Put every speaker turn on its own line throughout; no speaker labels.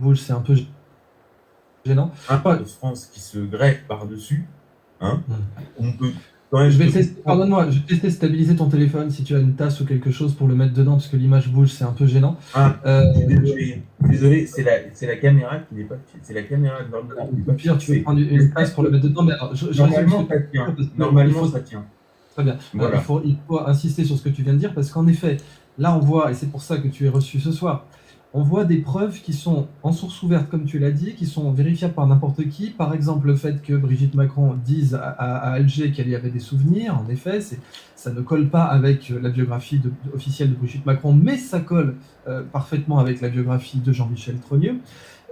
Bush, c'est un peu gênant.
De France qui se greffe par-dessus, hein, on peut quand même
Je vais tester, pardonne-moi, je vais tester stabiliser ton téléphone si tu as une tasse ou quelque chose pour le mettre dedans parce que l'image bouge, c'est un peu gênant.
Désolé, c'est la caméra qui n'est pas, c'est la caméra de l'ordinateur qui n'est pas
Pire, tu veux
fixée.
prendre une tasse pour le mettre dedans, mais alors,
Normalement, ça tient. Normalement, ça tient.
Très bien.
Voilà.
Il faut insister sur ce que tu viens de dire parce qu'en effet, là, on voit, et c'est pour ça que tu es reçu ce soir, on voit des preuves qui sont en source ouverte, comme tu l'as dit, qui sont vérifiables par n'importe qui. Par exemple, le fait que Brigitte Macron dise à Alger qu'elle y avait des souvenirs. En effet, ça ne colle pas avec la biographie officielle de Brigitte Macron, mais ça colle parfaitement avec la biographie de Jean-Michel Trogneux.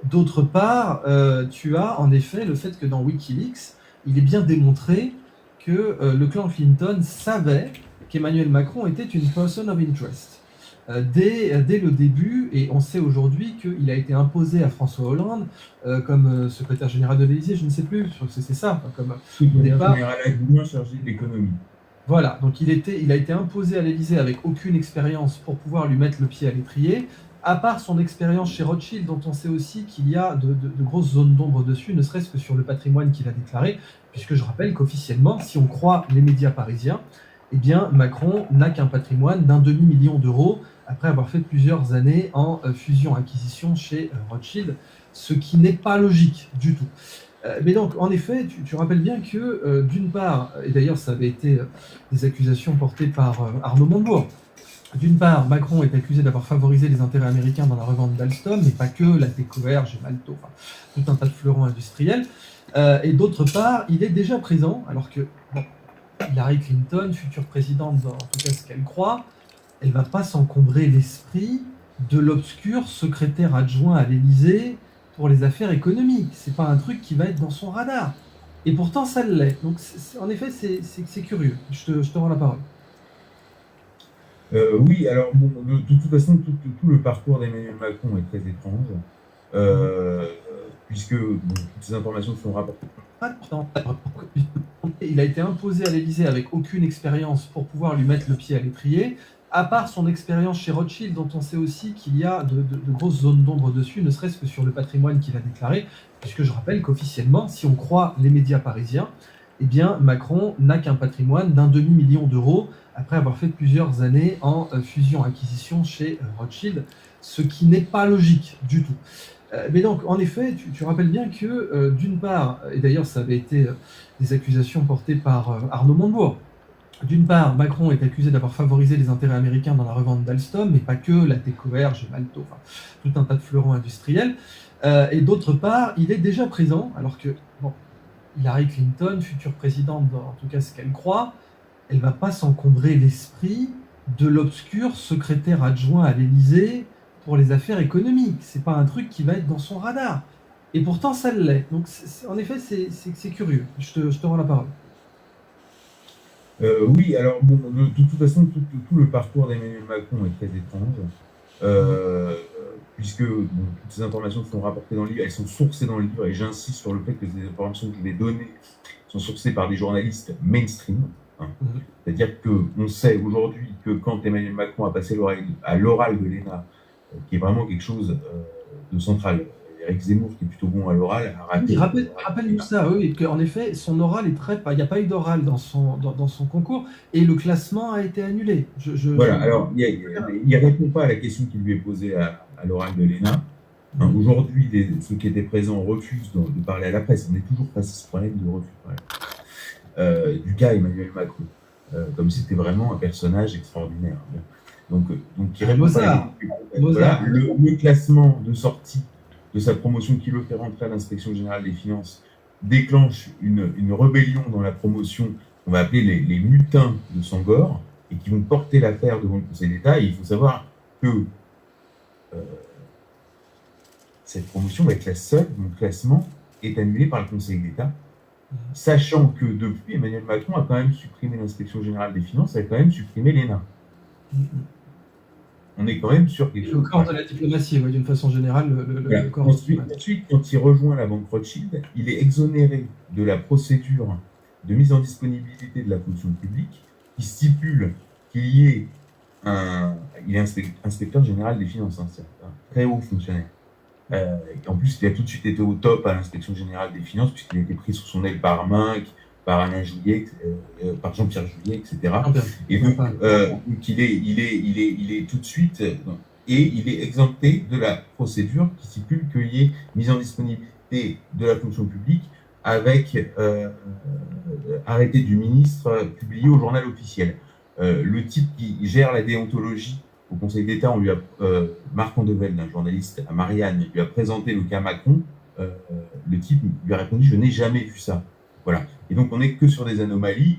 D'autre part, tu as en effet le fait que dans Wikileaks, il est bien démontré que le clan Clinton savait qu'Emmanuel Macron était une person of interest. Dès le début, et on sait aujourd'hui qu'il a été imposé à François Hollande comme secrétaire général de l'Élysée, je ne sais plus, je crois que c'est ça, comme
départ. Général adjoint chargé de l'économie.
Voilà, donc il a été imposé à l'Élysée avec aucune expérience pour pouvoir lui mettre le pied à l'étrier, à part son expérience chez Rothschild, dont on sait aussi qu'il y a de grosses zones d'ombre dessus, ne serait-ce que sur le patrimoine qu'il a déclaré, puisque je rappelle qu'officiellement, si on croit les médias parisiens, eh bien, Macron n'a qu'un patrimoine d'1 demi-million d'euros après avoir fait plusieurs années en fusion-acquisition chez Rothschild, ce qui n'est pas logique du tout. Mais donc, en effet, tu rappelles bien que, d'une part, et d'ailleurs ça avait été des accusations portées par Arnaud Montebourg, d'une part, Macron est accusé d'avoir favorisé les intérêts américains dans la revente d'Alstom, mais pas que, la Découverte, Gemalto, enfin, tout un tas de fleurons industriels. Et d'autre part, il est déjà présent, alors que bon, Hillary Clinton, future présidente, en tout cas ce qu'elle croit, elle ne va pas s'encombrer l'esprit de l'obscur secrétaire adjoint à l'Élysée pour les affaires économiques. C'est pas un truc qui va être dans son radar. Et pourtant, ça l'est. Donc, en effet, c'est curieux. Je te rends la parole.
Oui, alors bon, de toute façon, tout le parcours d'Emmanuel Macron est très étrange, puisque bon, toutes ces informations sont rapportées.
Il a été imposé à l'Élysée avec aucune expérience pour pouvoir lui mettre le pied à l'étrier, à part son expérience chez Rothschild, dont on sait aussi qu'il y a de grosses zones d'ombre dessus, ne serait-ce que sur le patrimoine qu'il a déclaré, puisque je rappelle qu'officiellement, si on croit les médias parisiens, eh bien, Macron n'a qu'un patrimoine d'1 demi-million d'euros après avoir fait plusieurs années en fusion-acquisition chez Rothschild, ce qui n'est pas logique du tout. Mais donc, en effet, tu rappelles bien que, d'une part, et d'ailleurs ça avait été des accusations portées par Arnaud Montebourg, d'une part, Macron est accusé d'avoir favorisé les intérêts américains dans la revente d'Alstom, mais pas que, la Découverte, Gemalto, enfin, tout un tas de fleurons industriels. Et d'autre part, il est déjà présent, alors que bon, Hillary Clinton, future présidente, en tout cas ce qu'elle croit, elle ne va pas s'encombrer l'esprit de l'obscur secrétaire adjoint à l'Élysée pour les affaires économiques. C'est pas un truc qui va être dans son radar. Et pourtant, ça l'est. Donc, en effet, c'est curieux. Je te rends la parole.
Oui, alors bon, de toute façon, tout le parcours d'Emmanuel Macron est très étrange, puisque bon, toutes ces informations sont rapportées dans le livre, elles sont sourcées dans le livre, et j'insiste sur le fait que ces informations que je vais donner sont sourcées par des journalistes mainstream. C'est-à-dire qu'on sait aujourd'hui que quand Emmanuel Macron a passé à l'oral de l'ENA, qui est vraiment quelque chose de central, Éric Zemmour, qui est plutôt bon à l'oral, a raté.
Rappelle-nous ça, oui, qu'en effet, son oral est très. Il n'y a pas eu d'oral dans son concours, et le classement a été annulé.
Voilà, alors, il ne répond pas à la question qui lui est posée à l'oral de l'ENA. Aujourd'hui, ceux qui étaient présents refusent de parler à la presse. On est toujours face à ce problème de refus du cas Emmanuel Macron, comme si c'était vraiment un personnage extraordinaire. Donc il répond pas à la question. Voilà, le classement de sortie de sa promotion qui le fait rentrer à l'inspection générale des finances déclenche une rébellion dans la promotion qu'on va appeler les mutins de Sangor, et qui vont porter l'affaire devant le Conseil d'État. Et il faut savoir que cette promotion va être la seule dont le classement est annulé par le Conseil d'État, sachant que depuis, Emmanuel Macron a quand même supprimé l'inspection générale des finances, a quand même supprimé l'ENA. On est quand même sur quelque chose.
Le corps de la diplomatie, oui, d'une façon générale. Le corps
ensuite, quand il rejoint la Banque Rothschild, il est exonéré de la procédure de mise en disponibilité de la fonction publique qui stipule qu'il y ait il est inspecteur général des finances, c'est un très haut fonctionnaire. Et en plus, il a tout de suite été au top à l'inspection générale des finances, puisqu'il a été pris sous son aile par Minc, par Alain Juillet, par Jean-Pierre Juillet, etc. Et donc, il est tout de suite, et il est exempté de la procédure qui stipule qu'il y ait mise en disponibilité de la fonction publique avec arrêté du ministre publié au journal officiel. Le type qui gère la déontologie au Conseil d'État, Marc Andevelde, un journaliste à Marianne, lui a présenté le cas Macron. Le type lui a répondu « Je n'ai jamais vu ça ». Voilà. Et donc, on n'est que sur des anomalies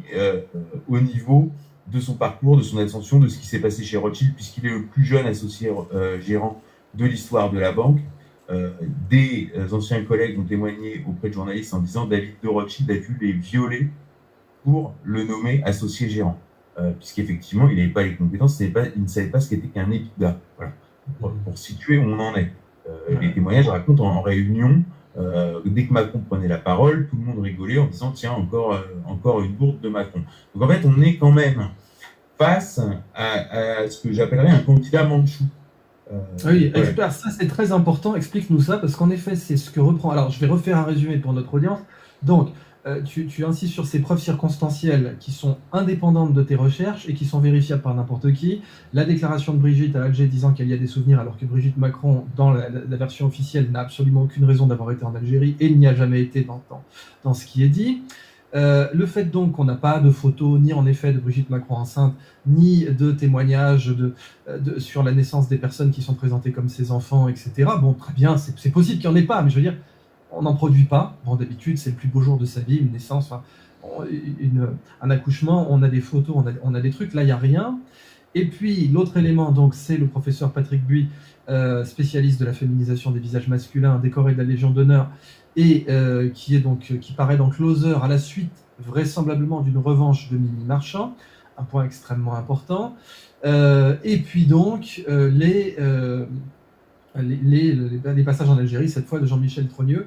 au niveau de son parcours, de son ascension, de ce qui s'est passé chez Rothschild, puisqu'il est le plus jeune associé gérant de l'histoire de la banque. Des anciens collègues ont témoigné auprès de journalistes en disant « David de Rothschild a dû les violer pour le nommer associé gérant ». Puisqu'effectivement, il n'avait pas les compétences, il ne savait pas ce qu'était qu'un EBITDA. Voilà. Pour situer où on en est. Les témoignages racontent en réunion, dès que Macron prenait la parole, tout le monde rigolait en disant « Tiens, encore une bourde de Macron ». Donc en fait, on est quand même face à ce que j'appellerais un candidat mandchou.
Oui, voilà. Ça c'est très important, explique-nous ça, parce qu'en effet, c'est ce que reprend... Alors, je vais refaire un résumé pour notre audience. Donc, tu insistes sur ces preuves circonstancielles qui sont indépendantes de tes recherches et qui sont vérifiables par n'importe qui. La déclaration de Brigitte à Alger disant qu'elle y a des souvenirs, alors que Brigitte Macron, dans la version officielle, n'a absolument aucune raison d'avoir été en Algérie et n'y a jamais été dans ce qui est dit. Le fait donc qu'on n'a pas de photos, ni en effet de Brigitte Macron enceinte, ni de témoignages sur la naissance des personnes qui sont présentées comme ses enfants, etc. Bon, très bien, c'est possible qu'il n'y en ait pas, mais je veux dire, on n'en produit pas. Bon, d'habitude, c'est le plus beau jour de sa vie, une naissance, un accouchement, on a des photos, on a des trucs. Là, il n'y a rien. Et puis, l'autre élément, donc, c'est le professeur Patrick Buy, spécialiste de la féminisation des visages masculins, décoré de la Légion d'honneur, et qui paraît dans Closer à la suite, vraisemblablement, d'une revanche de Mimi Marchand, un point extrêmement important. Et puis donc, les passages en Algérie, cette fois de Jean-Michel Trogneux,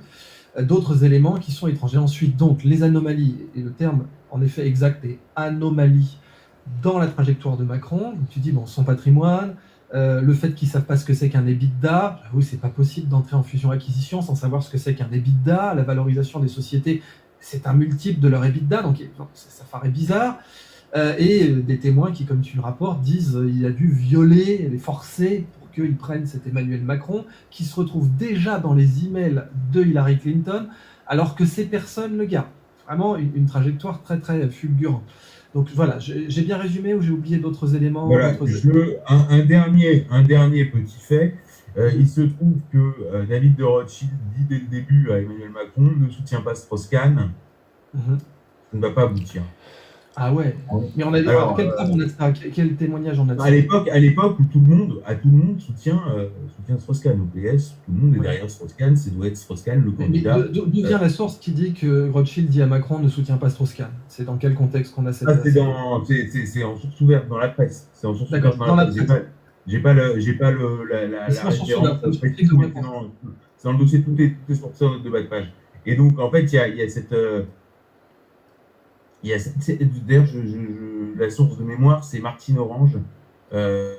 d'autres éléments qui sont étrangers. Ensuite, donc, les anomalies, et le terme, en effet, exact est anomalie dans la trajectoire de Macron. Donc, tu dis, bon, son patrimoine, le fait qu'ils ne savent pas ce que c'est qu'un EBITDA, j'avoue, c'est pas possible d'entrer en fusion-acquisition sans savoir ce que c'est qu'un EBITDA. La valorisation des sociétés, c'est un multiple de leur EBITDA, donc ça paraît bizarre. Et des témoins qui, comme tu le rapportes, disent qu'il a dû violer, les forcer pour qu'ils prennent cet Emmanuel Macron, qui se retrouve déjà dans les emails de Hillary Clinton, alors que ces personnes le gardent. Vraiment une trajectoire très très fulgurante. Donc voilà, j'ai bien résumé ou j'ai oublié d'autres éléments?
Voilà, un dernier petit fait. Il se trouve que David de Rothschild dit dès le début à Emmanuel Macron ne soutient pas Strauss-Kahn. Ça ne va pas aboutir.
Ah ouais. Mais on a quelle preuve on a ça? Quel témoignage on a de ça?
À l'époque où tout le monde soutient Strauss-Kahn au PS, tout le monde est derrière Strauss-Kahn, ça doit être Strauss-Kahn le candidat.
Mais d'où vient la source qui dit que Rothschild dit à Macron ne soutient pas Strauss-Kahn? C'est dans quel contexte qu'on a cette...
c'est en source ouverte dans la presse. C'est en source ouverte dans la presse. J'ai pas la référence. C'est dans le dossier, tout est sorti sur notre bas de page. Et donc en fait il y a cette d'ailleurs, la source de mémoire, c'est Martine Orange, le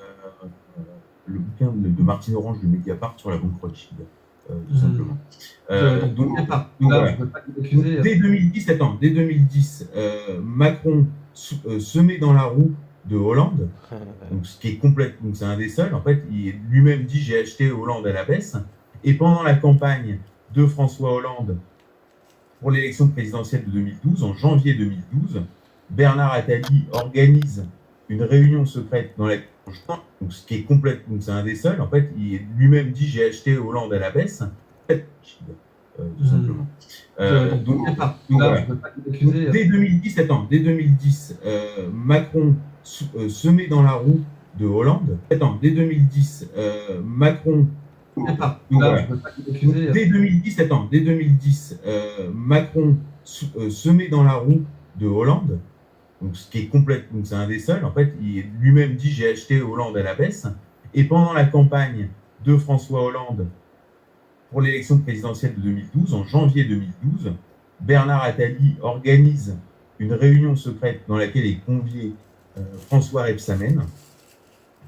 bouquin de Martine Orange de Mediapart sur la banque Rothschild, tout simplement. Dès 2010, Macron se met dans la roue de Hollande, donc ce qui est complète, donc c'est un des seuls. En fait, il lui-même dit j'ai acheté Hollande à la baisse, et pendant la campagne de François Hollande pour l'élection présidentielle de 2012, en janvier 2012, Bernard Attali organise une réunion secrète dans laquelle, donc ce qui est complète, donc c'est un des seuls. En fait, il lui-même dit j'ai acheté Hollande à la baisse, tout simplement. Dès 2010, Macron se met dans la roue de Hollande. Dès 2010, Macron Dès 2010, Macron se met dans la roue de Hollande, donc ce qui est complète, donc c'est un des seuls. En fait, il lui-même dit j'ai acheté Hollande à la baisse, et pendant la campagne de François Hollande pour l'élection présidentielle de 2012, en janvier 2012, Bernard Attali organise une réunion secrète dans laquelle est convié François Rebsamen,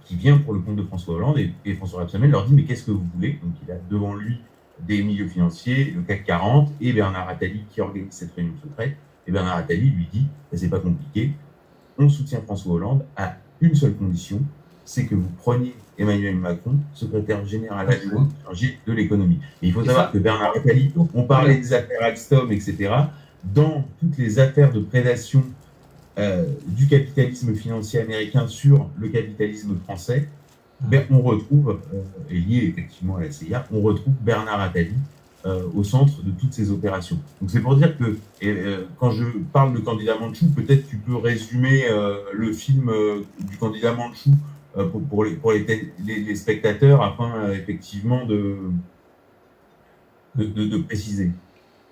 qui vient pour le compte de François Hollande, et François Rebsamen leur dit « Mais qu'est-ce que vous voulez ?» Donc il a devant lui des milieux financiers, le CAC 40, et Bernard Attali qui organise cette réunion secrète. Et Bernard Attali lui dit « C'est pas compliqué, on soutient François Hollande à une seule condition, c'est que vous preniez Emmanuel Macron, secrétaire général adjoint chargé de l'économie. » Et il faut savoir que Bernard Attali, on parlait des affaires Alstom, etc. Dans toutes les affaires de prédation du capitalisme financier américain sur le capitalisme français, on retrouve, et lié effectivement à la CIA, on retrouve Bernard Attali au centre de toutes ces opérations. Donc c'est pour dire que quand je parle de candidat Mandchou, peut-être tu peux résumer le film du candidat Mandchou pour les spectateurs afin effectivement de préciser.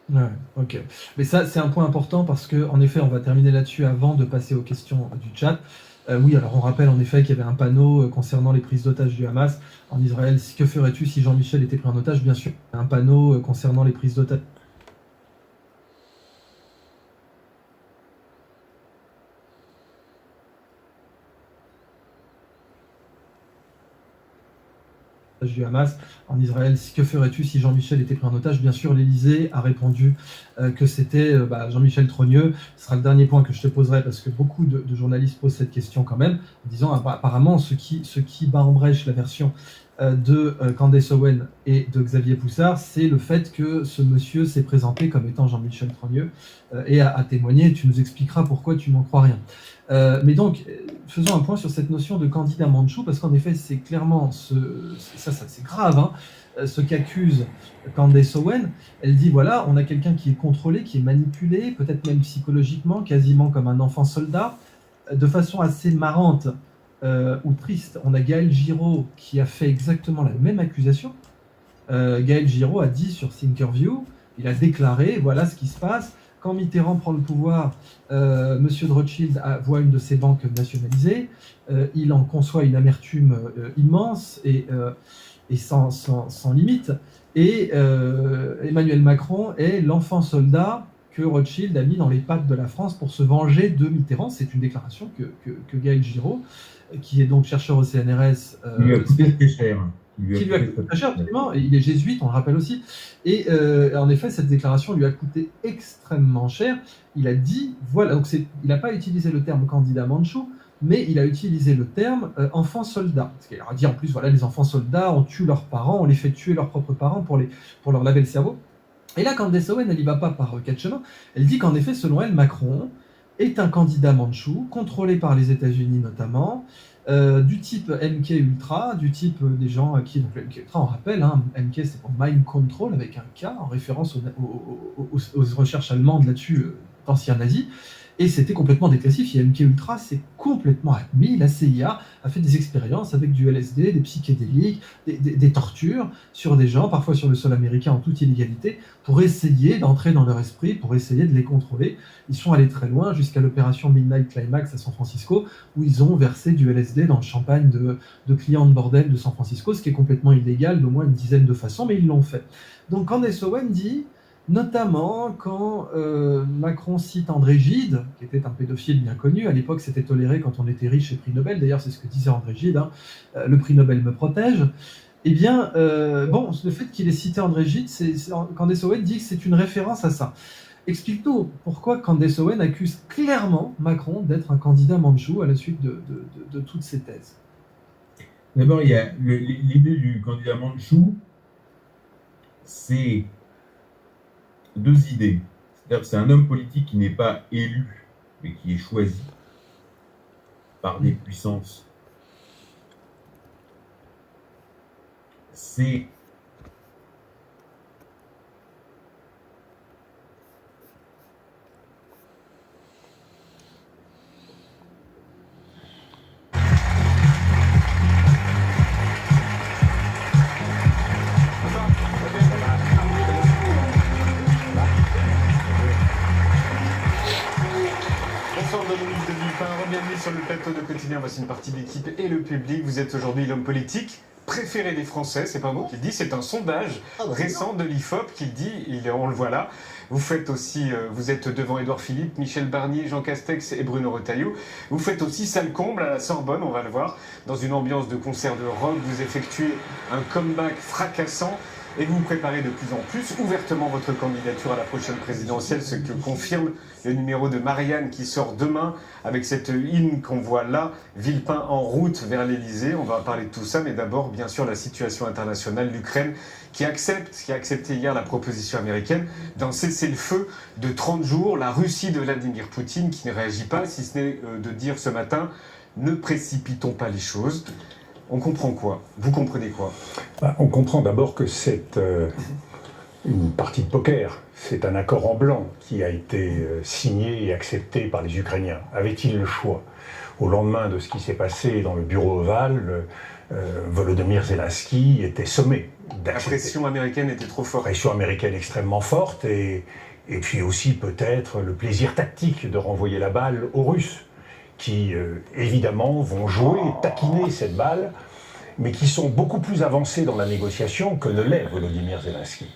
Ouais, ok. Mais ça, c'est un point important parce que, en effet, on va terminer là-dessus avant de passer aux questions du chat. Oui, alors on rappelle en effet qu'il y avait un panneau concernant les prises d'otages du Hamas en Israël. Que ferais-tu si Jean-Michel était pris en otage? Bien sûr, un panneau concernant les prises d'otages du Hamas en Israël. Que ferais-tu si Jean-Michel était pris en otage? Bien sûr, l'Élysée a répondu que c'était Jean-Michel Trogneux. Ce sera le dernier point que je te poserai parce que beaucoup de journalistes posent cette question quand même, en disant apparemment ce qui bat en brèche la version de Candace Owen et de Xavier Poussard, c'est le fait que ce monsieur s'est présenté comme étant Jean-Michel Trogneux et a témoigné. Tu nous expliqueras pourquoi tu n'en crois rien. Mais donc, faisons un point sur cette notion de candidat Mandchou, parce qu'en effet, c'est clairement c'est grave, hein, ce qu'accuse Candace Owen. Elle dit voilà, on a quelqu'un qui est contrôlé, qui est manipulé, peut-être même psychologiquement, quasiment comme un enfant soldat, de façon assez marrante ou triste. On a Gaël Giraud qui a fait exactement la même accusation. Gaël Giraud a dit sur Thinkerview, il a déclaré voilà ce qui se passe. Quand Mitterrand prend le pouvoir, Monsieur de Rothschild voit une de ses banques nationalisées, il en conçoit une amertume immense et sans limite. Et Emmanuel Macron est l'enfant soldat que Rothschild a mis dans les pattes de la France pour se venger de Mitterrand. C'est une déclaration que Gaël Giraud, qui est donc chercheur au CNRS,
lui a coûté très cher.
Qui lui a coûté très cher, absolument. Et il est jésuite, on le rappelle aussi. Et en effet, cette déclaration lui a coûté extrêmement cher. Il a dit, voilà, donc il n'a pas utilisé le terme candidat Mandchou, mais il a utilisé le terme enfant soldat. Parce qu'il a dit en plus, voilà, les enfants soldats, on tue leurs parents, on les fait tuer leurs propres parents pour leur laver le cerveau. Et là, Candace Owen, elle n'y va pas par quatre chemins. Elle dit qu'en effet, selon elle, Macron est un candidat Mandchou, contrôlé par les États-Unis notamment, du type MK Ultra, du type des gens qui... Donc, MK Ultra, on rappelle, hein, MK c'est pour Mind Control avec un K, en référence aux recherches allemandes là-dessus, d'anciens nazis. Et c'était complètement dépressif. Et MK Ultra s'est complètement admis. La CIA a fait des expériences avec du LSD, des psychédéliques, des tortures sur des gens, parfois sur le sol américain en toute illégalité, pour essayer d'entrer dans leur esprit, pour essayer de les contrôler. Ils sont allés très loin, jusqu'à l'opération Midnight Climax à San Francisco, où ils ont versé du LSD dans le champagne de clients de bordel de San Francisco, ce qui est complètement illégal d'au moins une dizaine de façons, mais ils l'ont fait. Donc Candace Owen dit... Notamment quand Macron cite André Gide, qui était un pédophile bien connu. À l'époque, c'était toléré quand on était riche et prix Nobel. D'ailleurs, c'est ce que disait André Gide, hein, le prix Nobel me protège. Eh bien, le fait qu'il ait cité André Gide, Candace Owen dit que c'est une référence à ça. Explique-nous pourquoi Candace Owen accuse clairement Macron d'être un candidat Mandchou à la suite de toutes ces thèses.
D'abord, il y a l'idée du candidat Mandchou, c'est... deux idées. C'est-à-dire que c'est un homme politique qui n'est pas élu, mais qui est choisi par des puissances. C'est
bienvenue sur le plateau de Quotidien. Voici une partie de l'équipe et le public. Vous êtes aujourd'hui l'homme politique préféré des Français. C'est pas moi qui le dis, c'est un sondage récent de l'IFOP qui le dit. On le voit là. Vous faites aussi, vous êtes devant Édouard Philippe, Michel Barnier, Jean Castex et Bruno Retailleau. Vous faites aussi salle comble à la Sorbonne, on va le voir, dans une ambiance de concert de rock. Vous effectuez un comeback fracassant et vous préparez de plus en plus ouvertement votre candidature à la prochaine présidentielle, ce que confirme le numéro de Marianne qui sort demain avec cette hymne qu'on voit là, Villepin en route vers l'Elysée. On va parler de tout ça, mais d'abord, bien sûr, la situation internationale, l'Ukraine qui a accepté hier la proposition américaine d'un cessez-le-feu de 30 jours. La Russie de Vladimir Poutine qui ne réagit pas, si ce n'est de dire ce matin, ne précipitons pas les choses. On comprend quoi? Vous comprenez quoi?
On comprend d'abord que c'est une partie de poker. C'est un accord en blanc qui a été signé et accepté par les Ukrainiens. Avaient-ils le choix? Au lendemain de ce qui s'est passé dans le bureau ovale, Volodymyr Zelensky était sommé d'accepter.
La pression américaine était trop forte.
La pression américaine extrêmement forte et puis aussi peut-être le plaisir tactique de renvoyer la balle aux Russes, qui évidemment vont jouer, taquiner cette balle, mais qui sont beaucoup plus avancés dans la négociation que ne l'est Volodymyr Zelensky.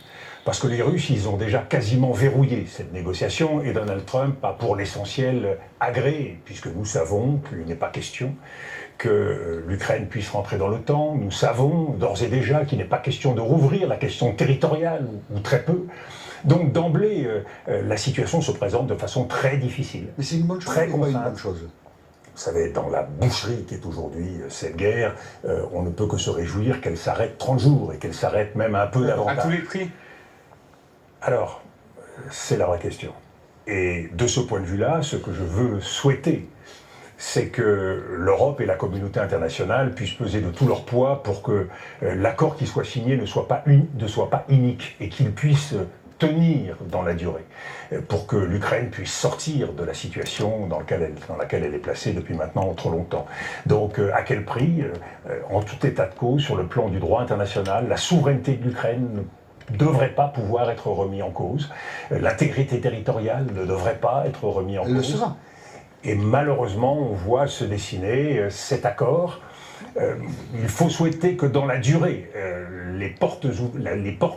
Parce que les Russes, ils ont déjà quasiment verrouillé cette négociation et Donald Trump a pour l'essentiel agréé, puisque nous savons qu'il n'est pas question que l'Ukraine puisse rentrer dans l'OTAN. Nous savons d'ores et déjà qu'il n'est pas question de rouvrir la question territoriale, ou très peu. Donc d'emblée, la situation se présente de façon très difficile.
Mais c'est une bonne chose,
très
ou pas une
contrainte.
bonne chose?
Vous savez, dans la boucherie qui est aujourd'hui cette guerre, on ne peut que se réjouir qu'elle s'arrête 30 jours et qu'elle s'arrête même un peu davantage.
À tous les prix?
Alors, c'est la vraie question. Et de ce point de vue-là, ce que je veux souhaiter, c'est que l'Europe et la communauté internationale puissent peser de tout leur poids pour que l'accord qui soit signé ne soit pas unique et qu'il puisse tenir dans la durée, pour que l'Ukraine puisse sortir de la situation dans laquelle elle est placée depuis maintenant trop longtemps. Donc, à quel prix? En tout état de cause, sur le plan du droit international, la souveraineté de l'Ukraine ne devrait pas pouvoir être remise en cause. L'intégrité territoriale ne devrait pas être remise en cause.
Elle le sera.
Et malheureusement, on voit se dessiner cet accord. Il faut souhaiter que dans la durée, les portes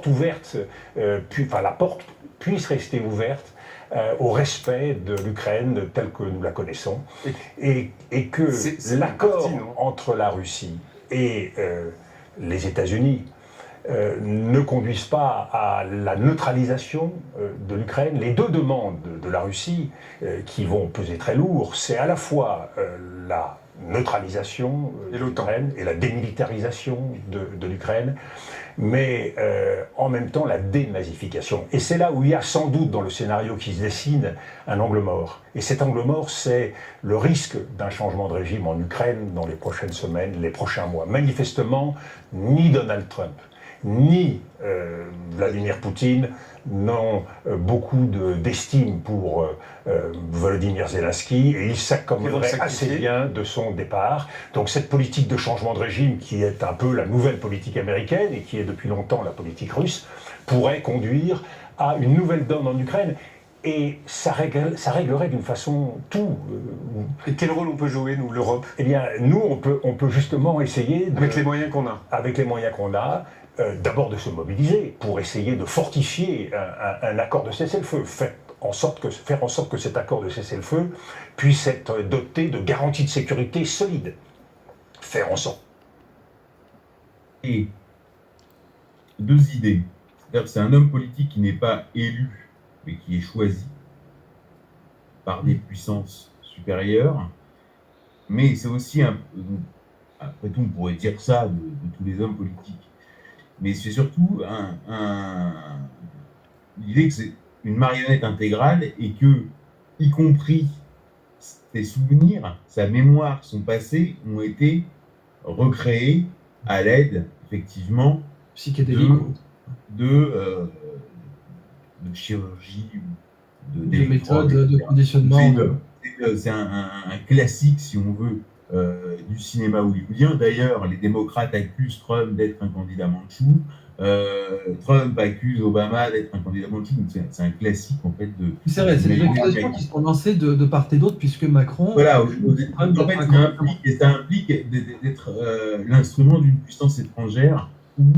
ouvertes, la porte puisse rester ouverte au respect de l'Ukraine telle que nous la connaissons, et que l'accord entre la Russie et les États-Unis ne conduisent pas à la neutralisation de l'Ukraine. Les deux demandes de la Russie qui vont peser très lourd, c'est à la fois la neutralisation de l'Ukraine et la démilitarisation de l'Ukraine, mais en même temps la dénazification. Et c'est là où il y a sans doute dans le scénario qui se dessine un angle mort. Et cet angle mort, c'est le risque d'un changement de régime en Ukraine dans les prochaines semaines, les prochains mois. Manifestement, ni Donald Trump, ni Vladimir Poutine n'ont beaucoup d'estime pour Volodymyr Zelensky et il s'accommoderait assez bien de son départ. Donc cette politique de changement de régime qui est un peu la nouvelle politique américaine et qui est depuis longtemps la politique russe pourrait conduire à une nouvelle donne en Ukraine. Et ça réglerait d'une façon tout.
Et quel rôle on peut jouer, nous, l'Europe?
Eh bien, nous, on peut justement essayer...
Avec les moyens qu'on a.
Avec les moyens qu'on a, d'abord de se mobiliser pour essayer de fortifier un accord de cessez-le-feu. Faire en sorte que cet accord de cessez-le-feu puisse être doté de garanties de sécurité solides. Faire en sorte.
Et deux idées. C'est-à-dire que c'est un homme politique qui n'est pas élu, mais qui est choisi par des puissances supérieures. Mais c'est aussi après tout, on pourrait dire ça de tous les hommes politiques. Mais c'est surtout l'idée que c'est une marionnette intégrale et que, y compris ses souvenirs, sa mémoire, son passé, ont été recréés à l'aide, effectivement, de chirurgie,
de méthodes de conditionnement.
C'est un classique, si on veut, du cinéma hollywoodien. D'ailleurs, les démocrates accusent Trump d'être un candidat manchou. Trump accuse Obama d'être un candidat manchou. Donc c'est un classique en fait de.
C'est vrai, c'est des
d'imaginer
accusations qui sont lancées de part et d'autre, puisque Macron
Voilà,
accuse Trump
en
d'être
fait,
un candidat.
ça implique d'être l'instrument d'une puissance étrangère ou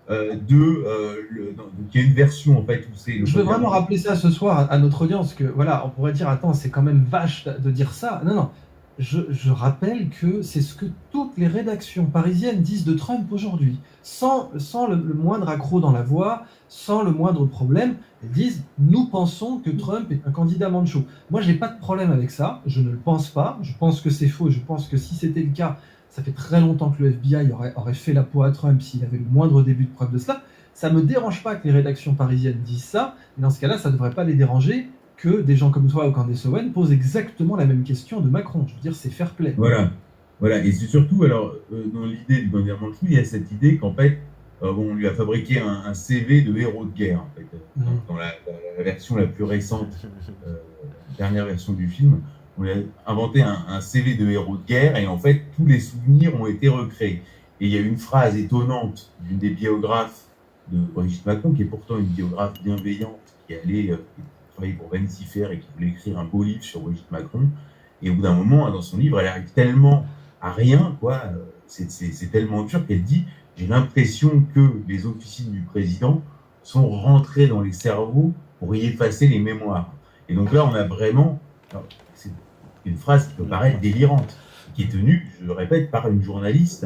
donc il y a une version en fait où c'est le
Je veux
candidat
vraiment
manchou.
rappeler ça ce soir à notre audience, que voilà, on pourrait dire, attends, c'est quand même vache de dire ça. Non, non, je rappelle que c'est ce que toutes les rédactions parisiennes disent de Trump aujourd'hui, sans le moindre accroc dans la voix, sans le moindre problème. Elles disent, nous pensons que Trump est un candidat manchot. Moi, j'ai pas de problème avec ça, je ne le pense pas, je pense que c'est faux, je pense que si c'était le cas, ça fait très longtemps que le FBI aurait fait la peau à Trump s'il avait le moindre début de preuve de cela. Ça me dérange pas que les rédactions parisiennes disent ça, mais dans ce cas-là, ça ne devrait pas les déranger que des gens comme toi ou Candace Owen posent exactement la même question de Macron. Je veux dire, c'est fair play.
Voilà, voilà, et c'est surtout alors dans l'idée du candidat manchou, il y a cette idée qu'en fait, on lui a fabriqué un CV de héros de guerre en fait, dans la version la plus récente, dernière version du film. On lui a inventé un CV de héros de guerre et en fait tous les souvenirs ont été recréés. Et il y a une phrase étonnante d'une des biographes de Brigitte Macron, qui est pourtant une biographe bienveillante, qui travaillait pour Vanity Fair et qui voulait écrire un beau livre sur Brigitte Macron. Et au bout d'un moment, dans son livre, elle arrive tellement à rien, quoi. C'est tellement dur qu'elle dit: j'ai l'impression que les officines du président sont rentrées dans les cerveaux pour y effacer les mémoires. Et donc là, on a vraiment. C'est une phrase qui peut paraître délirante, qui est tenue, je le répète, par une journaliste.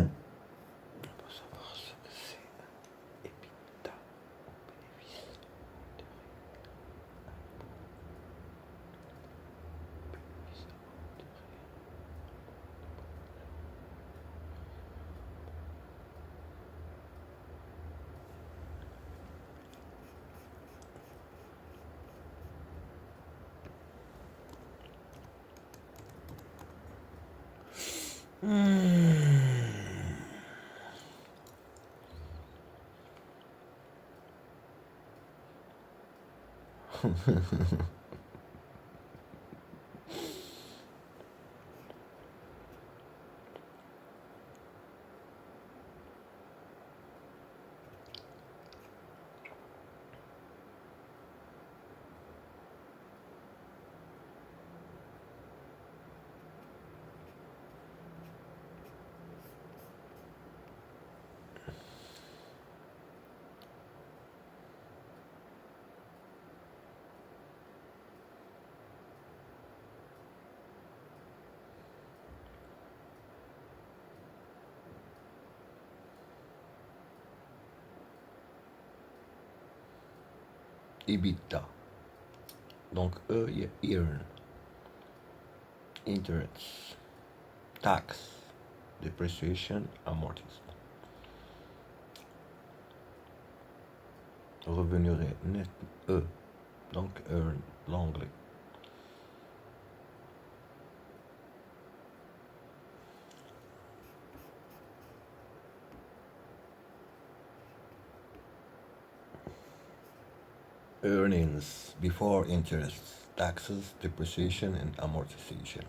EBITDA. Donc E, il y a earn, interest, tax, depreciation, amortissement. Revenu net E, donc earn, l'anglais. Earnings before interest, taxes, depreciation and amortization.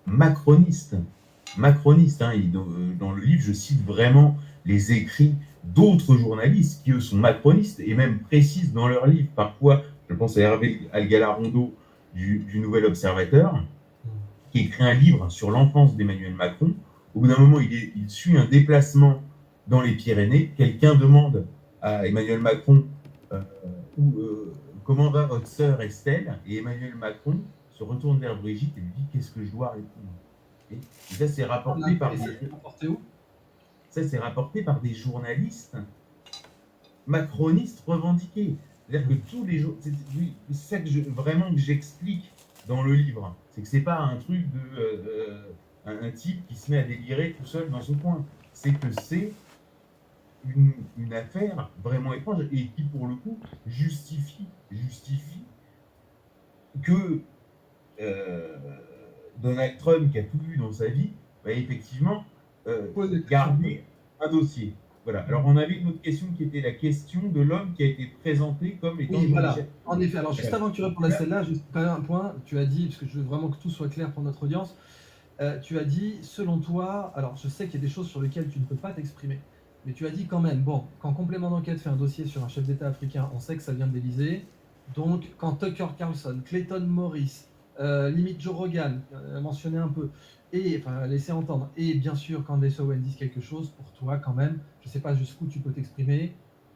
Macroniste. Macroniste, hein, dans le livre, je cite vraiment les écrits d'autres journalistes qui, eux, sont macronistes et même précisent dans leurs livres. Parfois, je pense à Hervé Algala-Rondeau du Nouvel Observateur, qui écrit un livre sur l'enfance d'Emmanuel Macron. Au bout d'un moment, il suit un déplacement dans les Pyrénées. Quelqu'un demande à Emmanuel Macron comment va votre sœur Estelle, et Emmanuel Macron se retourne vers Brigitte et lui dit qu'est-ce que je dois répondre. Et ça, c'est rapporté par des journalistes macronistes revendiqués. C'est-à-dire que tous les jours, c'est ça que vraiment que j'explique dans le livre, c'est que c'est pas un truc de un type qui se met à délirer tout seul dans son coin. C'est que c'est une affaire vraiment étrange et qui, pour le coup, justifie que Donald Trump, qui a tout vu dans sa vie, va effectivement garder un dossier. Voilà. Alors, on avait une autre question qui était la question de l'homme qui a été présenté comme étant...
Oui, voilà. En effet. Alors, juste avant que tu répondes à celle-là, juste un point, tu as dit, parce que je veux vraiment que tout soit clair pour notre audience, tu as dit, selon toi, alors je sais qu'il y a des choses sur lesquelles tu ne peux pas t'exprimer, mais tu as dit quand même, bon, quand Complément d'enquête fait un dossier sur un chef d'État africain, on sait que ça vient de l'Élysée. Donc, quand Tucker Carlson, Clayton Morris, limite Joe Rogan, mentionné un peu, et enfin laisser entendre, et bien sûr Candace Owen disent quelque chose, pour toi quand même, je sais pas jusqu'où tu peux t'exprimer,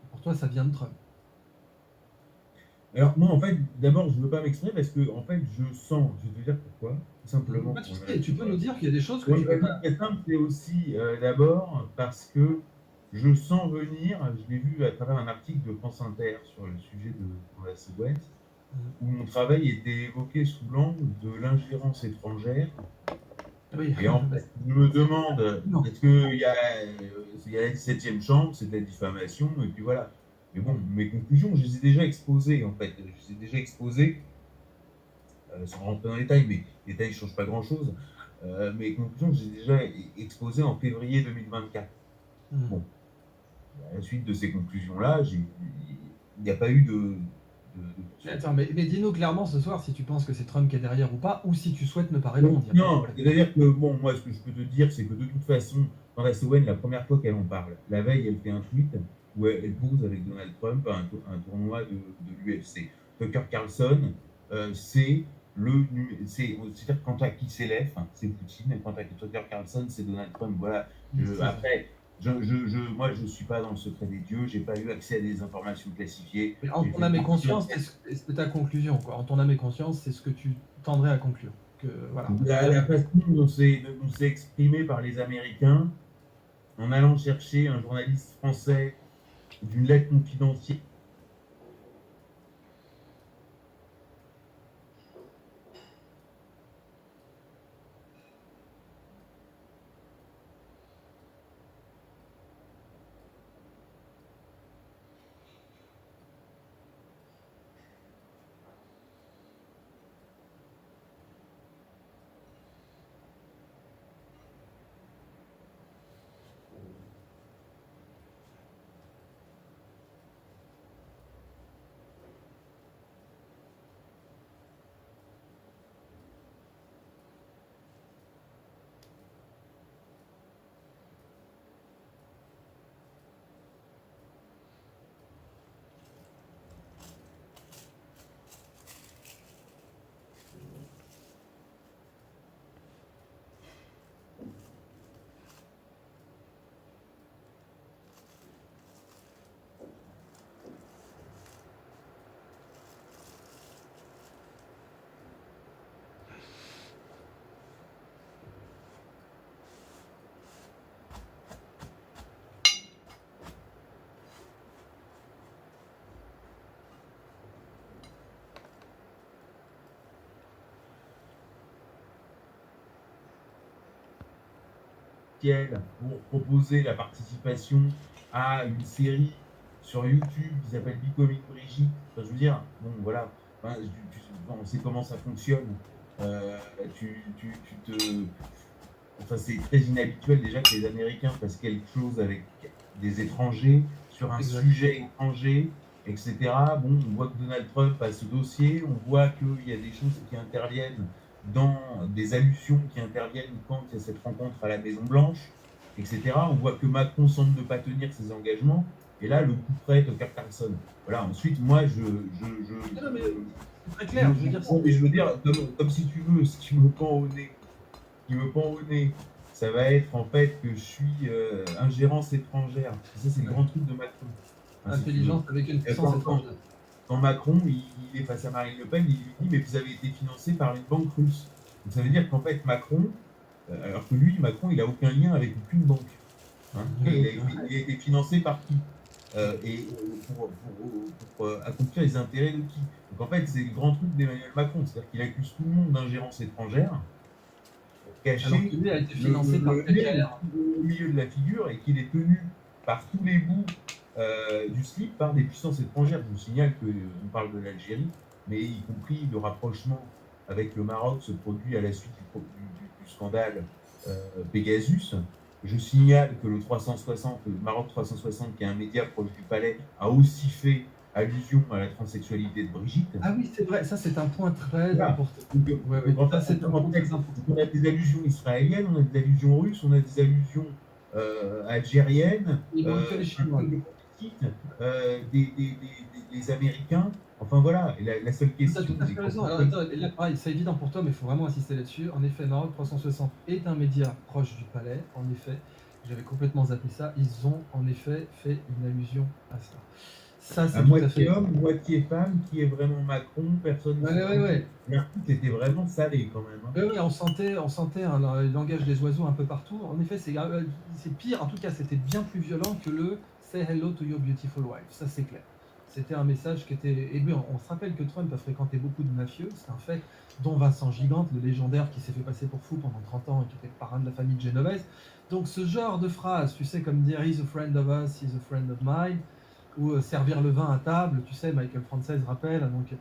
pour toi ça vient de Trump.
Alors moi en fait, d'abord je veux pas m'exprimer parce que en fait je sens, je vais te dire pourquoi, tout simplement.
Tu peux nous dire qu'il y a des choses que tu peux pas.
C'est aussi d'abord parce que je sens venir, je l'ai vu à travers un article de France Inter sur le sujet de Candace Owen, où mon travail était évoqué sous l'angle de l'ingérence étrangère. Oui. Et en fait, je me demande, est-ce qu'il y a la 17e chambre, c'est de la diffamation, et puis voilà. Mais bon, mes conclusions, je les ai déjà exposées, en fait. Je les ai déjà exposées, sans rentrer dans les détails, mais les détails ne changent pas grand-chose. Mes conclusions, je les ai déjà exposées en février 2024. Bon, à la suite de ces conclusions-là, il n'y a pas eu de...
Attends, mais dis-nous clairement ce soir si tu penses que c'est Trump qui est derrière ou pas, ou si tu souhaites ne pas répondre.
Non, c'est-à-dire que, bon, moi, ce que je peux te dire, c'est que de toute façon, Candace Owen, la première fois qu'elle en parle, la veille, elle fait un tweet où elle pose avec Donald Trump un tournoi de l'UFC. Tucker Carlson, c'est-à-dire quand à qui s'élève, c'est Poutine, et quand à Tucker Carlson, c'est Donald Trump. Voilà. Après... moi, je ne suis pas dans le secret des dieux, je n'ai pas eu accès à des informations classifiées.
Mais en ton âme et conscience, c'est ta conclusion, quoi. En ton âme et conscience, c'est ce que tu tendrais à conclure. Que, voilà.
La façon dont c'est exprimé par les Américains, en allant chercher un journaliste français d'une lettre confidentielle. Pour proposer la participation à une série sur YouTube qui s'appelle Becoming Brigitte. Enfin, je veux dire, bon voilà, on sait comment ça fonctionne. Enfin, c'est très inhabituel déjà que les Américains fassent quelque chose avec des étrangers sur un
Exact.
sujet étranger, etc. Bon, on voit que Donald Trump a ce dossier, on voit qu'il y a des choses qui interviennent dans des allusions qui interviennent quand il y a cette rencontre à la Maison-Blanche, etc. On voit que Macron semble ne pas tenir ses engagements. Et là, le coup près, Tucker Carlson. Voilà, ensuite, moi,
Non, mais c'est très clair. Je veux dire,
mais je veux dire, comme si tu veux, ce qui me pend au nez, ça va être en fait que je suis ingérence étrangère. Et ça, c'est le grand truc de Macron. Enfin, si tu veux.
intelligence avec une puissance étrangère.
Quand Macron, il est face à Marine Le Pen, il lui dit « Mais vous avez été financé par une banque russe ». Donc ça veut dire qu'en fait, Macron, alors que lui, Macron, il n'a aucun lien avec aucune banque. Hein. Il a été financé par qui et pour accomplir les intérêts de qui. Donc en fait, c'est le grand truc d'Emmanuel Macron, c'est-à-dire qu'il accuse tout le monde d'ingérence étrangère, pour cacher
Alors que lui a été financé par KKR.
au milieu de la figure et qu'il est tenu par tous les bouts du slip par des puissances étrangères. Je vous signale qu'on parle de l'Algérie, mais y compris le rapprochement avec le Maroc se produit à la suite du scandale Pegasus. Je signale que le Maroc 360, qui est un média proche du palais, a aussi fait allusion à la transsexualité de Brigitte.
Ah oui, c'est vrai, ça c'est un point très
Voilà.
important.
Donc, en fait,
c'est un point très important.
on a des allusions israéliennes, on a des allusions russes, on a des allusions algériennes,
Il manque que les Chinois.
des Américains. Enfin voilà, et la seule
Tu as
question.
tout à fait raison. Alors, attends, là, pareil, c'est évident pour toi, mais il faut vraiment insister là-dessus. En effet, Maroc 360 est un média proche du palais. En effet, j'avais complètement zappé ça. Ils ont en effet fait une allusion à ça. Ça, c'est
à
tout à fait.
moitié homme, moitié femme, qui est vraiment Macron, personne.
Ouais.
Tout était vraiment salé quand même. Hein.
Oui, on sentait un langage des oiseaux un peu partout. En effet, c'est pire. En tout cas, c'était bien plus violent que le Say hello to your beautiful wife. Ça, c'est clair. C'était un message qui était. Et bien, on se rappelle que Trump a fréquenté beaucoup de mafieux, c'est un fait, dont Vincent Gigante, le légendaire qui s'est fait passer pour fou pendant 30 ans et qui était le parrain de la famille Genovese. Donc, ce genre de phrase, tu sais, comme dire He's a friend of us, he's a friend of mine, ou servir le vin à table, tu sais, Michael Frances rappelle, donc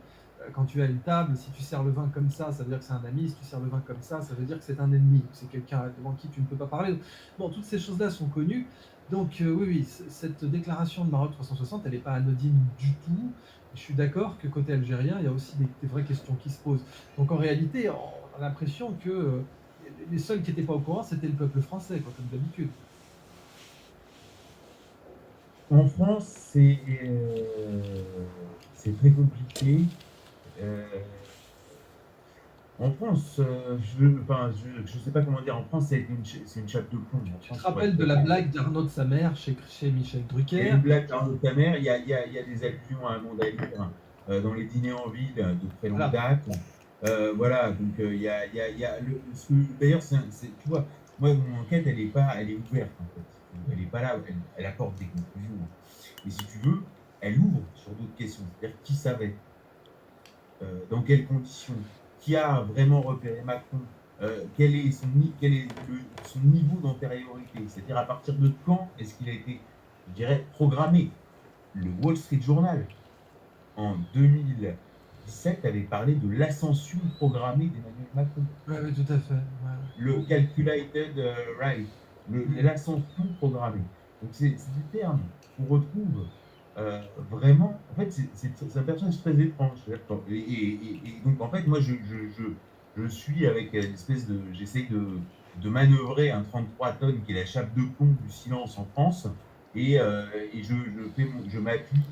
quand tu as une table, si tu sers le vin comme ça veut dire que c'est un ami, si tu sers le vin comme ça veut dire que c'est un ennemi, c'est quelqu'un devant qui tu ne peux pas parler. Bon, toutes ces choses-là sont connues. Donc oui, cette déclaration de Maroc 360, elle n'est pas anodine du tout. Je suis d'accord que côté algérien, il y a aussi des vraies questions qui se posent. Donc en réalité, on a l'impression que les seuls qui n'étaient pas au courant, c'était le peuple français, quoi, comme d'habitude.
En France, c'est très compliqué. En France, je sais pas comment dire. En France, c'est une chape de plomb.
Tu te rappelles de la blague d'Arnaud de sa mère chez Michel
Il y
Drucker?
a une blague d'Arnaud de sa mère. Il y a des allusions à un monde à lire dans les dîners en ville de très longue date. Voilà. Donc il y a d'ailleurs, tu vois, moi mon enquête, elle est ouverte en fait. Elle n'est pas là. Elle apporte des conclusions. Mais si tu veux, elle ouvre sur d'autres questions. C'est-à-dire qui savait, dans quelles conditions, qui a vraiment repéré Macron, quel est son niveau d'antériorité, c'est-à-dire à partir de quand est-ce qu'il a été, je dirais, programmé. Le Wall Street Journal, en 2017, avait parlé de l'ascension programmée d'Emmanuel Macron.
Oui, tout à fait. Ouais.
Le calculated right, l'ascension programmée. Donc c'est des termes qu'on retrouve vraiment. En fait, c'est un personnage très étrange. Et donc en fait, moi je suis avec une espèce de. J'essaye de manœuvrer un 33 tonnes qui est la chape de plomb du silence en France. Et je m'appuie,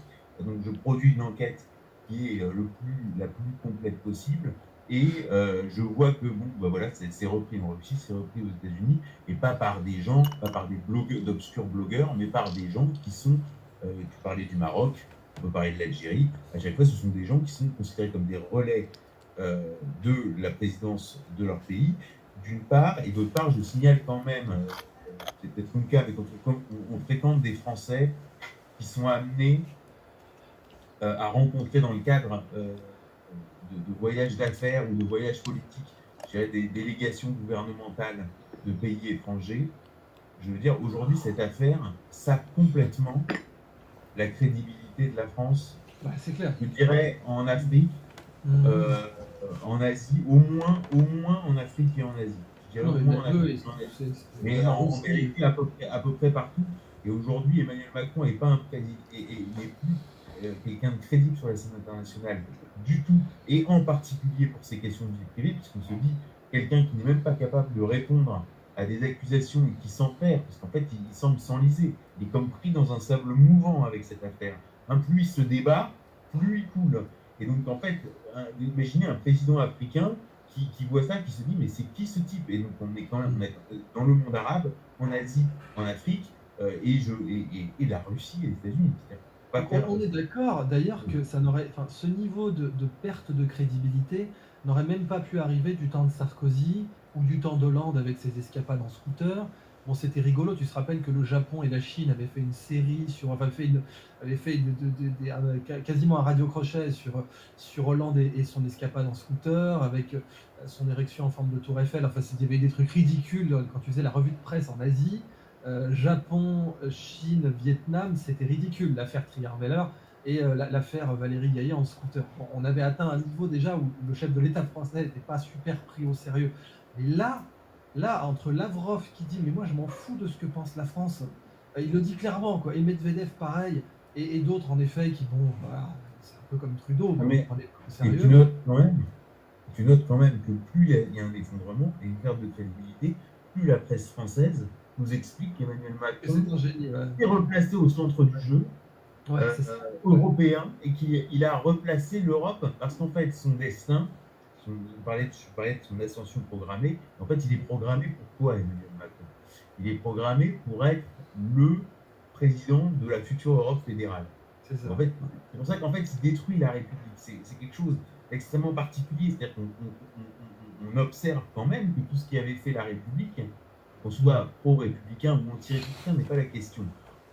donc je produis une enquête qui est la plus complète possible. Et je vois que voilà, c'est repris en Russie, c'est repris aux États-Unis, et pas par des gens, pas par des blogueurs, d'obscurs blogueurs, mais par des gens qui sont. Tu parlais du Maroc, on peut parler de l'Algérie. À chaque fois, ce sont des gens qui sont considérés comme des relais de la présidence de leur pays, d'une part, et d'autre part, je signale quand même, c'est peut-être mon cas, mais on fréquente des Français qui sont amenés à rencontrer dans le cadre de voyages d'affaires ou de voyages politiques, je dirais des délégations gouvernementales de pays étrangers. Je veux dire, aujourd'hui, cette affaire sape complètement la crédibilité de la France.
Ouais, c'est clair.
Je dirais en Afrique, en Asie, au moins en Afrique et en Asie. Je dirais au moins en Afrique et en Asie. Mais en vérité, à peu près partout. Et aujourd'hui, Emmanuel Macron n'est pas n'est plus quelqu'un de crédible sur la scène internationale du tout, et en particulier pour ces questions de vie privée, puisqu'on se dit quelqu'un qui n'est même pas capable de répondre à des accusations et qui s'en perd, parce qu'en fait, il semble s'enliser. Il est comme pris dans un sable mouvant avec cette affaire. Plus il se débat, plus il coule. Et donc, en fait, imaginez un président africain qui voit ça, qui se dit, mais c'est qui ce type? Et donc, on est quand même dans le monde arabe, en Asie, en Afrique, et la Russie et les États-Unis.
On est d'accord d'ailleurs que ce niveau de perte de crédibilité n'aurait même pas pu arriver du temps de Sarkozy ou du temps d'Hollande avec ses escapades en scooter. Bon, c'était rigolo, tu te rappelles que le Japon et la Chine avaient fait une série quasiment un radio-crochet sur Hollande et son escapade en scooter, avec son érection en forme de tour Eiffel. Enfin, il y avait des trucs ridicules quand tu faisais la revue de presse en Asie. Japon, Chine, Vietnam, c'était ridicule, l'affaire Trierweiler et l'affaire Valérie Gaillet en scooter. Bon, on avait atteint un niveau déjà où le chef de l'État français n'était pas super pris au sérieux. Mais là, entre Lavrov qui dit « mais moi je m'en fous de ce que pense la France », il le dit clairement, quoi. Et Medvedev pareil, et d'autres en effet qui, bon, voilà, c'est un peu comme Trudeau,
mais
on est au sérieux.
Tu notes quand même que plus il y a un effondrement et une perte de crédibilité, plus la presse française nous explique qu'Emmanuel Macron est replacé au centre du jeu européen et qu'il a replacé l'Europe parce qu'en fait son destin, je parlais de son ascension programmée, en fait il est programmé pour quoi Emmanuel Macron? Il est programmé pour être le président de la future Europe fédérale. C'est ça. En fait, c'est pour ça qu'en fait il détruit la République. C'est quelque chose d'extrêmement particulier, c'est-à-dire qu'on observe quand même que tout ce qui avait fait la République, qu'on soit pro-républicain ou anti-républicain, n'est pas la question.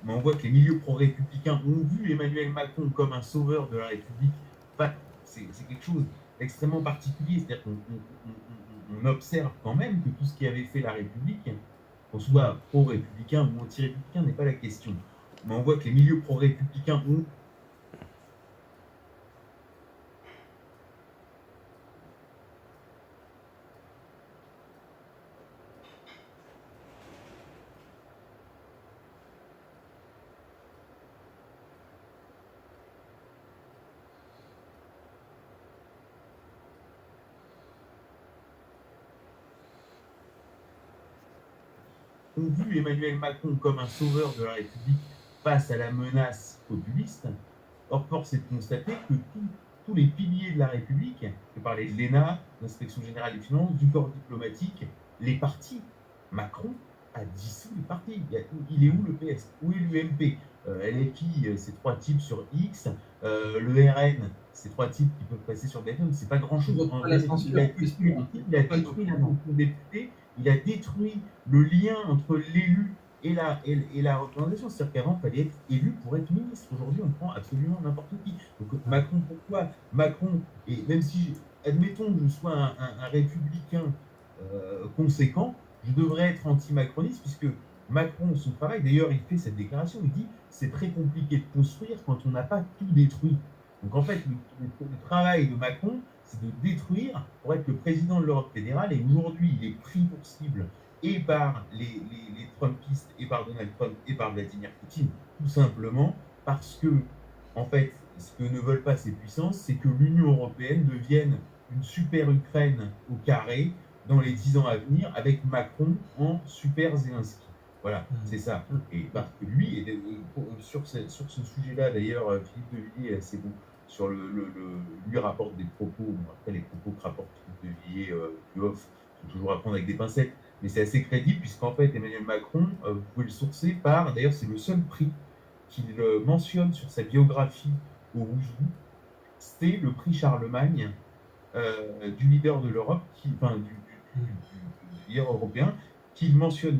Mais on voit que les milieux pro-républicains ont vu Emmanuel Macron comme un sauveur de la République. Enfin, c'est quelque chose d'extrêmement particulier. C'est-à-dire qu'on observe quand même que tout ce qui avait fait la République, qu'on soit pro-républicain ou anti-républicain, n'est pas la question. Mais on voit que les milieux pro-républicains ont vu Emmanuel Macron comme un sauveur de la République face à la menace populiste. Or, force est de constater que tous les piliers de la République, je parlais de l'ENA, l'Inspection Générale des Finances, du corps diplomatique, les partis, Macron a dissous les partis. Il est où le PS? Où est l'UMP? LFI, c'est 3 types sur X. Le RN, c'est 3 types qui peuvent passer sur BFM. C'est pas grand-chose. Il a détruit la fonction de député. Il a détruit le lien entre l'élu et la représentation. C'est-à-dire qu'avant, il fallait être élu pour être ministre. Aujourd'hui, on prend absolument n'importe qui. Donc Macron, pourquoi Macron, et même si, admettons que je sois un républicain conséquent, je devrais être anti-macroniste, puisque Macron, son travail, d'ailleurs, il fait cette déclaration, il dit « c'est très compliqué de construire quand on n'a pas tout détruit ». Donc en fait, le travail de Macron, c'est de détruire pour être le président de l'Europe fédérale, et aujourd'hui, il est pris pour cible et par les Trumpistes, et par Donald Trump, et par Vladimir Poutine, tout simplement parce que, en fait, ce que ne veulent pas ces puissances, c'est que l'Union européenne devienne une super Ukraine au carré dans les 10 ans à venir, avec Macron en super Zelensky. Voilà, c'est ça. Et parce que lui, sur ce sujet-là, d'ailleurs, Philippe de Villiers est assez bon. Lui rapporte des propos, bon, après les propos que rapporte Philippe de Villiers du off, il faut toujours à prendre avec des pincettes, mais c'est assez crédible, puisqu'en fait, Emmanuel Macron, vous pouvez le sourcer par, d'ailleurs, c'est le seul prix qu'il mentionne sur sa biographie au Rouge-Doux, c'est le prix Charlemagne du leader de l'Europe, du leader européen, qu'il mentionne,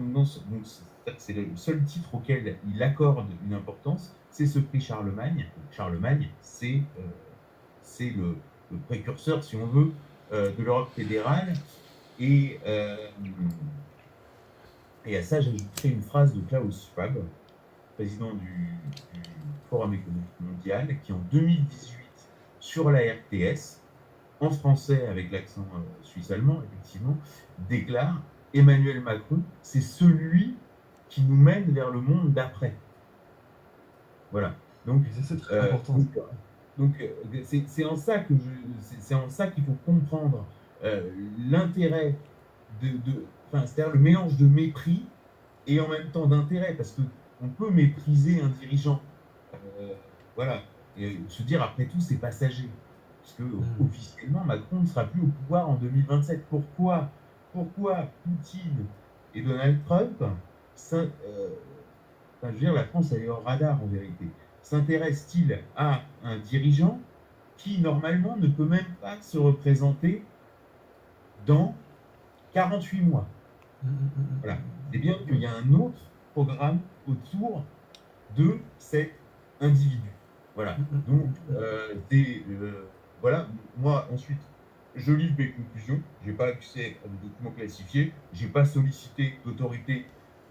c'est le seul titre auquel il accorde une importance, c'est ce prix Charlemagne. Charlemagne, c'est le précurseur, si on veut, de l'Europe fédérale. Et à ça, j'ajouterai une phrase de Klaus Schwab, président du Forum économique mondial, qui en 2018, sur la RTS, en français avec l'accent suisse-allemand, effectivement, déclare Emmanuel Macron, c'est celui qui nous mène vers le monde d'après. Voilà. Donc,
Et ça, c'est très important.
c'est en ça c'est en ça qu'il faut comprendre l'intérêt c'est-à-dire le mélange de mépris et en même temps d'intérêt, parce que on peut mépriser un dirigeant, voilà, et se dire après tout c'est passager, parce que officiellement Macron ne sera plus au pouvoir en 2027. Pourquoi Poutine et Donald Trump, je veux dire, la France elle est hors radar en vérité, s'intéresse-t-il à un dirigeant qui normalement ne peut même pas se représenter dans 48 mois? Voilà. C'est bien qu'il y a un autre programme autour de cet individu. Voilà. Donc, voilà. Moi, ensuite, je lis mes conclusions. Je n'ai pas accès à des documents classifiés. Je n'ai pas sollicité d'autorité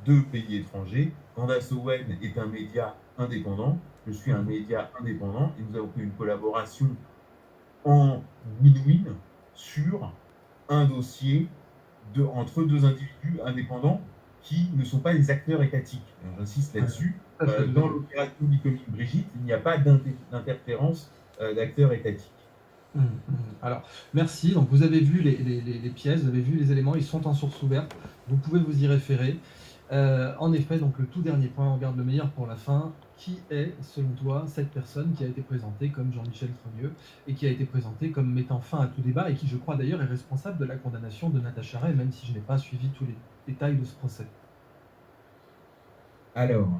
de pays étrangers. Candace Owen est un média indépendant. Je suis un média indépendant et nous avons fait une collaboration en win-win sur un dossier entre deux individus indépendants qui ne sont pas des acteurs étatiques. J'insiste là-dessus. Dans l'opération Becoming Brigitte, il n'y a pas d'interférence d'acteurs étatiques.
Alors, merci. Donc, vous avez vu les pièces, vous avez vu les éléments, ils sont en source ouverte. Vous pouvez vous y référer. En effet, donc le tout dernier point, on garde le meilleur pour la fin. Qui est, selon toi, cette personne qui a été présentée comme Jean-Michel Trogneux et qui a été présentée comme mettant fin à tout débat et qui, je crois d'ailleurs, est responsable de la condamnation de Natacha Ray, même si je n'ai pas suivi tous les détails de ce procès?
Alors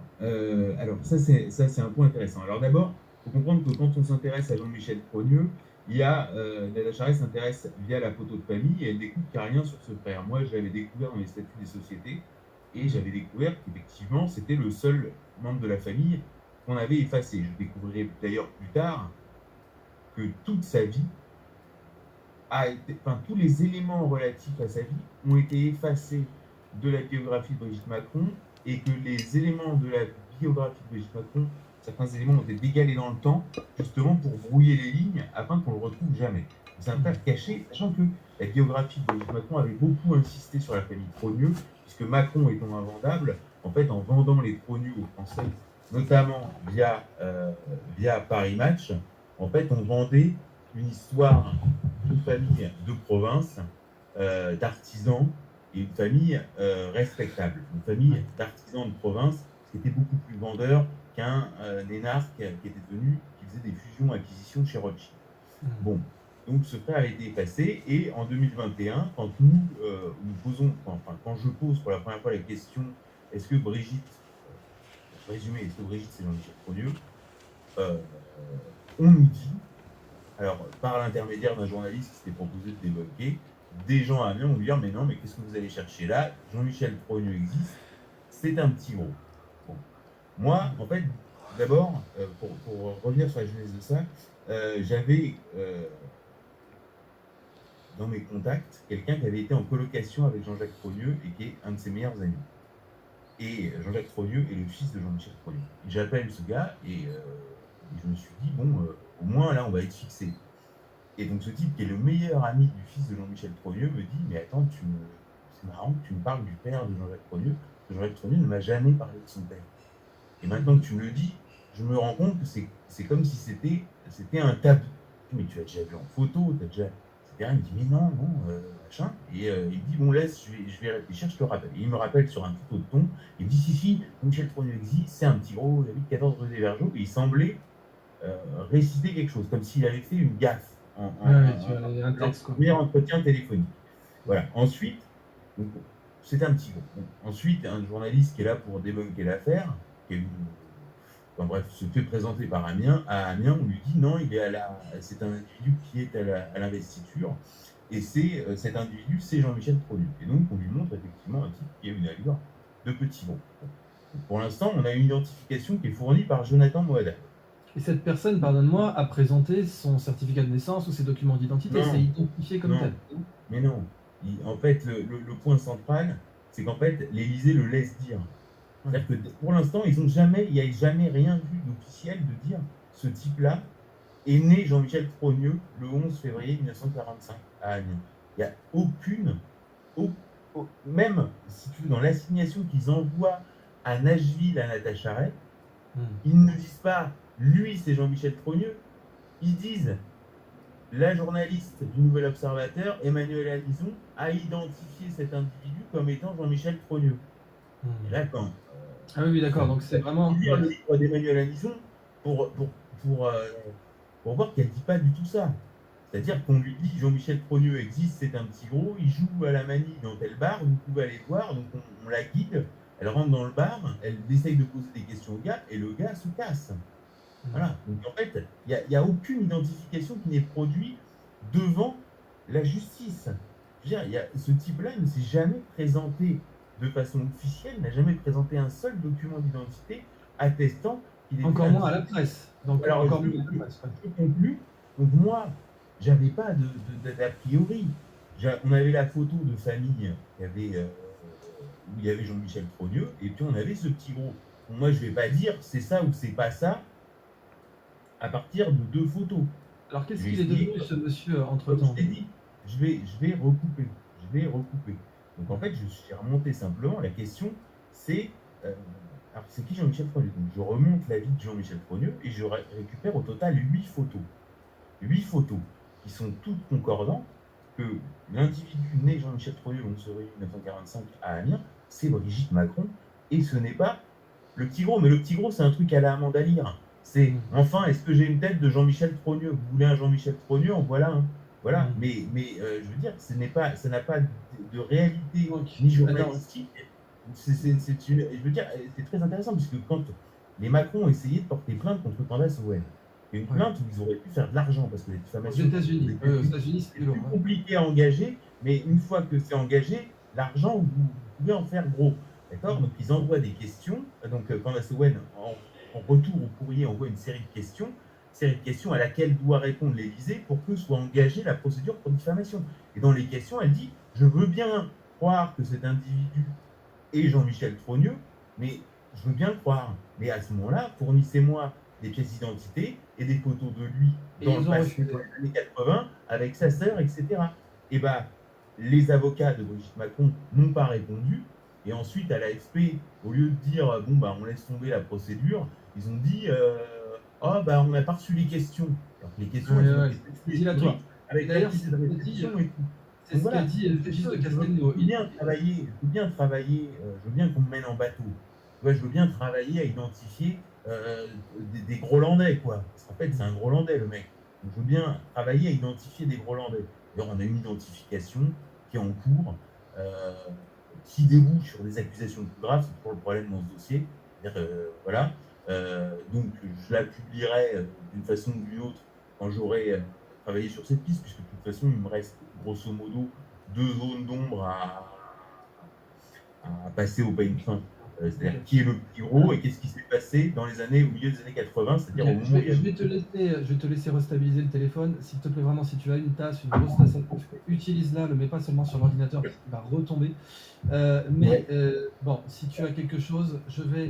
ça c'est un point intéressant. Alors d'abord, il faut comprendre que quand on s'intéresse à Jean-Michel Trogneux, il y a Natacha Ray s'intéresse via la photo de famille et elle découvre qu'il n'y a rien sur ce frère. Moi, je l'avais découvert dans les statuts des sociétés et j'avais découvert qu'effectivement, c'était le seul membre de la famille qu'on avait effacé. Je découvrirai d'ailleurs plus tard que toute sa vie tous les éléments relatifs à sa vie ont été effacés de la biographie de Brigitte Macron et que les éléments de la biographie de Brigitte Macron, certains éléments ont été décalés dans le temps, justement pour brouiller les lignes afin qu'on ne le retrouve jamais. C'est un tas caché, sachant que la biographie de Brigitte Macron avait beaucoup insisté sur la famille Trogneux, puisque Macron étant invendable, en fait, en vendant les Trogneux aux Français, notamment via Paris Match, en fait, on vendait une histoire d'une famille de province, d'artisans, et une famille respectable, une famille d'artisans de province qui était beaucoup plus vendeur qu'un énarque qui faisait des fusions-acquisitions chez Rothschild. Bon, donc ce frère a été effacé et en 2021, quand quand je pose pour la première fois la question, est-ce que Brigitte c'est Jean-Michel Trogneux, on nous dit, alors par l'intermédiaire d'un journaliste qui s'était proposé de débunker, des gens à Amiens vont lui dire mais non, mais qu'est-ce que vous allez chercher là? Jean-Michel Trogneux existe, c'est un petit gros. Bon. Moi, en fait, d'abord, pour revenir sur la genèse de ça, j'avais dans mes contacts quelqu'un qui avait été en colocation avec Jean-Jacques Trogneux et qui est un de ses meilleurs amis. Et Jean-Jacques Trogneux est le fils de Jean-Michel Trogneux. J'appelle ce gars et je me suis dit, bon, au moins là, on va être fixé. Et donc ce type qui est le meilleur ami du fils de Jean-Michel Trogneux me dit, mais attends, c'est marrant que tu me parles du père de Jean-Jacques Trogneux, parce que Jean-Jacques Trogneux ne m'a jamais parlé de son père. Et maintenant que tu me le dis, je me rends compte que c'est comme si c'était un tabou. Mais tu l'as déjà vu en photo, t'as déjà... Il me dit, mais non, machin. Et il me dit, bon, laisse, je vais réfléchir, je te rappelle. Et il me rappelle sur un tout autre ton. Il me dit, si, Jean-Michel Trogneux existe, c'est un petit gros, il habite 14 rue des Vergeaux. Et il semblait réciter quelque chose, comme s'il avait fait une gaffe en premier entretien téléphonique. Voilà. Ensuite, c'est un petit gros. Bon. Ensuite, un journaliste qui est là pour débunker l'affaire, se fait présenter par Amiens. À Amiens, on lui dit non, c'est un individu qui est à l'investiture, et cet individu, c'est Jean-Michel Trogneux. Et donc, on lui montre effectivement un type qui a une allure de petit gros. Donc, pour l'instant, on a une identification qui est fournie par Jonathan Moada.
Et cette personne, pardonne-moi, a présenté son certificat de naissance ou ses documents d'identité, c'est identifié comme tel.
Mais non. En fait, le point central, c'est qu'en fait, l'Élysée le laisse dire. C'est-à-dire que pour l'instant, il n'y a jamais rien vu d'officiel de dire ce type-là est né Jean-Michel Trogneux le 11 février 1945 à Amiens. Il n'y a même si tu veux, dans l'assignation qu'ils envoient à Nashville à Natacha Ray,
Hmm.
ils ne disent pas lui c'est Jean-Michel Trogneux, ils disent la journaliste du Nouvel Observateur, Emmanuelle Alison, a identifié cet individu comme étant Jean-Michel Trogneux.
Hmm.
Et là, quand
Ah oui, d'accord, donc c'est vraiment...
lire le livre d'Emmanuelle Alison pour voir qu'elle ne dit pas du tout ça. C'est-à-dire qu'on lui dit Jean-Michel Trogneux existe, c'est un petit gros, il joue à la manie dans tel bar, vous pouvez aller voir, donc on la guide, elle rentre dans le bar, elle essaye de poser des questions au gars, et le gars se casse. Voilà. Donc en fait, il n'y a aucune identification qui n'est produite devant la justice. Je veux dire, ce type-là ne s'est jamais présenté de façon officielle, n'a jamais présenté un seul document d'identité attestant qu'il était...
Encore moins à la presse. Donc,
alors,
encore
je conclue. Donc moi, j'avais pas d'a priori. On avait la photo de famille où il y avait Jean-Michel Trogneux, et puis on avait ce petit gros. Donc moi, je vais pas dire c'est ça ou c'est pas ça à partir de 2 photos.
Alors, qu'est-ce qu'il est devenu, ce monsieur, entre-temps?
Comme je t'ai dit, je vais recouper. Donc en fait, je suis remonté simplement. La question, c'est alors c'est qui Jean-Michel Trogneux? Donc je remonte la vie de Jean-Michel Trogneux et je récupère au total 8 photos. 8 photos qui sont toutes concordantes que l'individu né Jean-Michel Trogneux, donc ce 1945 à Amiens, c'est Brigitte Macron, et ce n'est pas le petit gros. Mais le petit gros, c'est un truc à la Amanda Lear. C'est enfin, est-ce que j'ai une tête de Jean-Michel Trogneux? Vous voulez un Jean-Michel Trogneux? En voilà un. Voilà. Mais je veux dire, ça n'a pas de réalité ni journalistique. Je veux dire, c'est très intéressant puisque quand les Macron essayaient de porter plainte contre Candace Owen, une plainte où ils auraient pu faire de l'argent parce que les diffamations
aux États-Unis,
c'est plus compliqué à engager, mais une fois que c'est engagé, l'argent, vous pouvez en faire gros. D'accord? Donc ils envoient des questions. Donc Candace Owen, en retour au courrier, envoie une série de questions à laquelle doit répondre l'Élysée pour que soit engagée la procédure pour diffamation. Et dans les questions, elle dit « Je veux bien croire que cet individu est Jean-Michel Trogneux, mais je veux bien le croire. Mais à ce moment-là, fournissez-moi des pièces d'identité et des photos de lui dans le passé, dans les années 80, avec sa sœur, etc. » Et bien, les avocats de Brigitte Macron n'ont pas répondu. Et ensuite, à l'AFP, au lieu de dire « Bon, bah, on laisse tomber la procédure », ils ont dit « Oh, bah, on n'a pas reçu les questions. » Alors que les questions, avec la liste de répétition et tout.
C'est ce qu'a dit Régis de Castelnau.
Je veux bien travailler, je veux bien qu'on me mène en bateau. Ouais, je veux bien travailler à identifier des Grolandais, quoi. Parce qu'en fait, c'est un Grolandais, le mec. Donc, je veux bien travailler à identifier des Grolandais. D'ailleurs, on a une identification qui est en cours, qui débouche sur des accusations plus graves. C'est toujours le problème dans ce dossier. Voilà. Donc, je la publierai d'une façon ou d'une autre quand j'aurai travaillé sur cette piste, puisque de toute façon, il me reste grosso modo 2 zones d'ombre à passer au peigne fin. C'est-à-dire qui est le petit gros et qu'est-ce qui s'est passé dans les années, au milieu des années 80, c'est-à-dire au moment où il y a...
Je vais te laisser restabiliser le téléphone. S'il te plaît, vraiment, si tu as une tasse, une grosse tasse à café, utilise-la, le mets pas seulement sur l'ordinateur parce qu'il va retomber. Bon, si tu as quelque chose,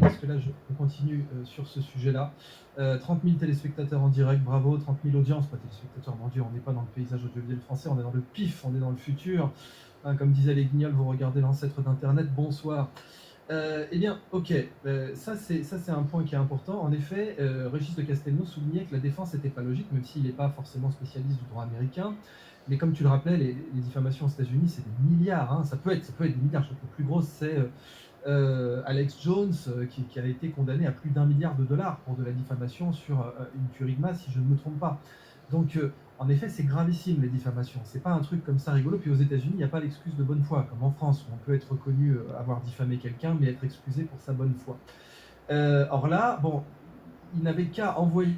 parce que là, je continue sur ce sujet-là. 30 000 téléspectateurs en direct, bravo, 30 000 audiences, pas téléspectateurs, mon Dieu, on n'est pas dans le paysage audiovisuel français, on est dans le pif, on est dans le futur. Hein, comme disaient les guignols, vous regardez l'ancêtre d'Internet, bonsoir. Eh bien, ok, ça c'est un point qui est important. En effet, Régis de Castelnau soulignait que la défense n'était pas logique, même s'il n'est pas forcément spécialiste du droit américain. Mais comme tu le rappelais, les diffamations aux États-Unis, c'est des milliards. Hein. Ça peut être des milliards. Je crois que le plus gros, c'est Alex Jones, qui a été condamné à plus d'1 milliard de dollars pour de la diffamation sur une tuerie de masse, si je ne me trompe pas. Donc, en effet, c'est gravissime, les diffamations. C'est pas un truc comme ça rigolo. Puis aux États-Unis, il n'y a pas l'excuse de bonne foi, comme en France, où on peut être reconnu avoir diffamé quelqu'un, mais être excusé pour sa bonne foi. Or là, bon, il n'avait qu'à envoyer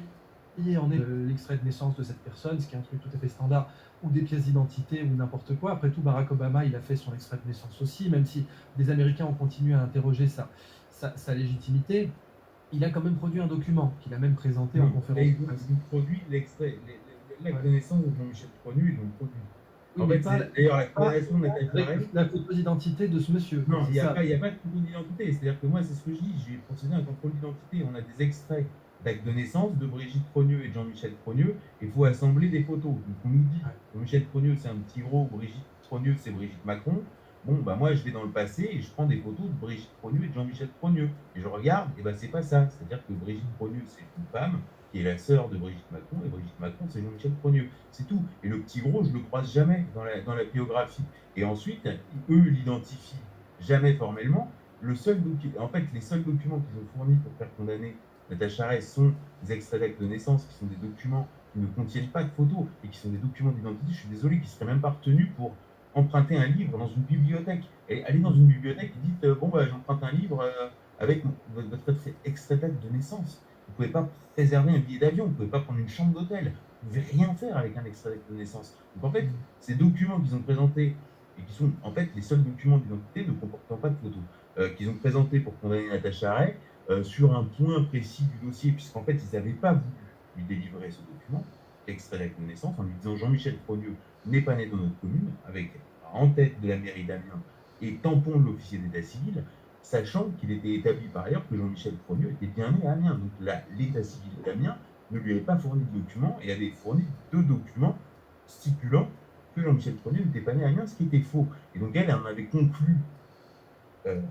l'extrait de naissance de cette personne, ce qui est un truc tout à fait standard, ou des pièces d'identité, ou n'importe quoi. Après tout, Barack Obama, il a fait son extrait de naissance aussi, même si des Américains ont continué à interroger sa légitimité. Il a quand même produit un document qu'il a même présenté en conférence de presse.
Il produit l'extrait, l'acte de naissance de Jean-Michel Trogneux, ils l'ont produit. En fait, d'ailleurs, la condamnation n'a pas été
la photo d'identité de ce monsieur.
Non, il n'y a pas de photo d'identité. C'est-à-dire que moi, c'est ce que je dis. J'ai procédé à un contrôle d'identité. On a des extraits d'acte de naissance de Brigitte Trogneux et de Jean-Michel Trogneux. Il faut assembler des photos. Donc, on nous dit Jean-Michel Trogneux, c'est un petit gros. Brigitte Trogneux, c'est Brigitte Macron. bon, bah moi, je vais dans le passé et je prends des photos de Brigitte Progneux et de Jean-Michel Progneux. Et je regarde, et ben c'est pas ça. C'est-à-dire que Brigitte Progneux, c'est une femme qui est la sœur de Brigitte Macron, et Brigitte Macron, c'est Jean-Michel Progneux. C'est tout. Et le petit gros, je le croise jamais dans la biographie. Et ensuite, eux l'identifient jamais formellement. En fait, les seuls documents qu'ils ont fournis pour faire condamner Natacha Arès sont des extraits d'actes de naissance, qui sont des documents qui ne contiennent pas de photos et qui sont des documents d'identité. Je suis désolé, qui ne seraient même pas retenus pour emprunter un livre dans une bibliothèque. Et allez dans une bibliothèque et dites bon, bah, j'emprunte un livre avec votre extrait d'acte de naissance. Vous ne pouvez pas préserver un billet d'avion, vous ne pouvez pas prendre une chambre d'hôtel. Vous ne pouvez rien faire avec un extrait d'acte de naissance. Donc en fait, ces documents qu'ils ont présentés et qui sont en fait les seuls documents d'identité ne comportant pas de photos, qu'ils ont présentés pour condamner Natacha Arès, sur un point précis du dossier, puisqu'en fait, ils n'avaient pas voulu lui délivrer ce document, extrait d'acte de naissance, en lui disant Jean-Michel Progneux n'est pas né dans notre commune, avec en tête de la mairie d'Amiens et tampon de l'officier d'état civil, sachant qu'il était établi par ailleurs que Jean-Michel Progneux était bien né à Amiens. Donc l'état civil d'Amiens ne lui avait pas fourni de documents et avait fourni 2 documents stipulant que Jean-Michel Progneux n'était pas né à Amiens, ce qui était faux. Et donc elle en avait conclu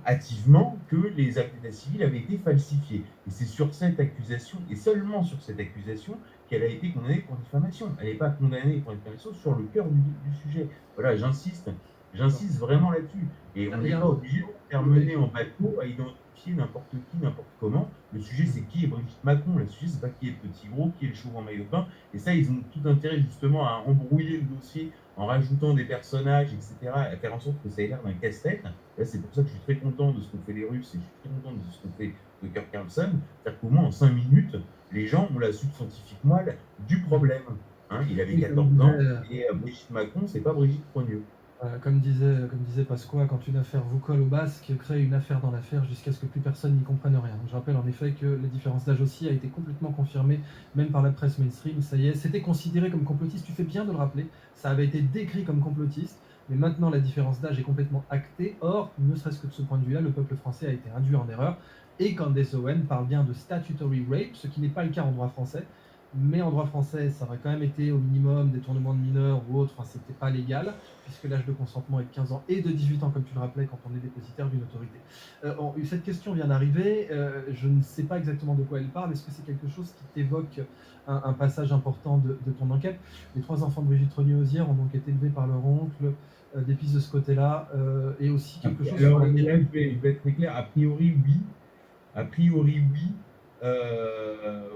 hâtivement que les actes d'état civil avaient été falsifiés. Et c'est sur cette accusation, et seulement sur cette accusation, qu'elle a été condamnée pour diffamation. Elle n'est pas condamnée pour diffamation sur le cœur du sujet. Voilà, j'insiste vraiment là-dessus. Et on n'est pas obligé de faire mener en bateau à identifier n'importe qui, n'importe comment. Le sujet, c'est qui est Brigitte Macron. Le sujet, c'est pas qui est le petit gros, qui est le chauve en maillot de bain. Et ça, ils ont tout intérêt justement à embrouiller le dossier en rajoutant des personnages, etc., à faire en sorte que ça ait l'air d'un casse-tête. Là, c'est pour ça que je suis très content de ce qu'ont fait les Russes et je suis très content de ce qu'ont fait Tucker Carlson. C'est-à-dire qu'au moins en 5 minutes, les gens ont la substantifique moelle du problème. Hein, il avait 14 ans et Brigitte Macron, c'est pas Brigitte Progneux.
Comme disait Pasqua, quand une affaire vous colle au basque, créez une affaire dans l'affaire jusqu'à ce que plus personne n'y comprenne rien. Donc, je rappelle en effet que la différence d'âge aussi a été complètement confirmée, même par la presse mainstream. Ça y est, c'était considéré comme complotiste, tu fais bien de le rappeler, ça avait été décrit comme complotiste, mais maintenant la différence d'âge est complètement actée. Or, ne serait-ce que de ce point de vue-là, le peuple français a été induit en erreur, et Candace Owen parle bien de statutory rape, ce qui n'est pas le cas en droit français. Mais en droit français, ça aurait quand même été au minimum détournement de mineurs ou autre, enfin c'était pas légal, puisque l'âge de consentement est de 15 ans et de 18 ans, comme tu le rappelais, quand on est dépositaire d'une autorité. Cette question vient d'arriver, je ne sais pas exactement de quoi elle parle, est-ce que c'est quelque chose qui t'évoque un passage important de ton enquête? Les 3 enfants de Brigitte Trogneux-Osière ont donc été élevés par leur oncle, des pistes de ce côté-là, et aussi quelque chose...
Alors là, je vais être très clair, a priori oui.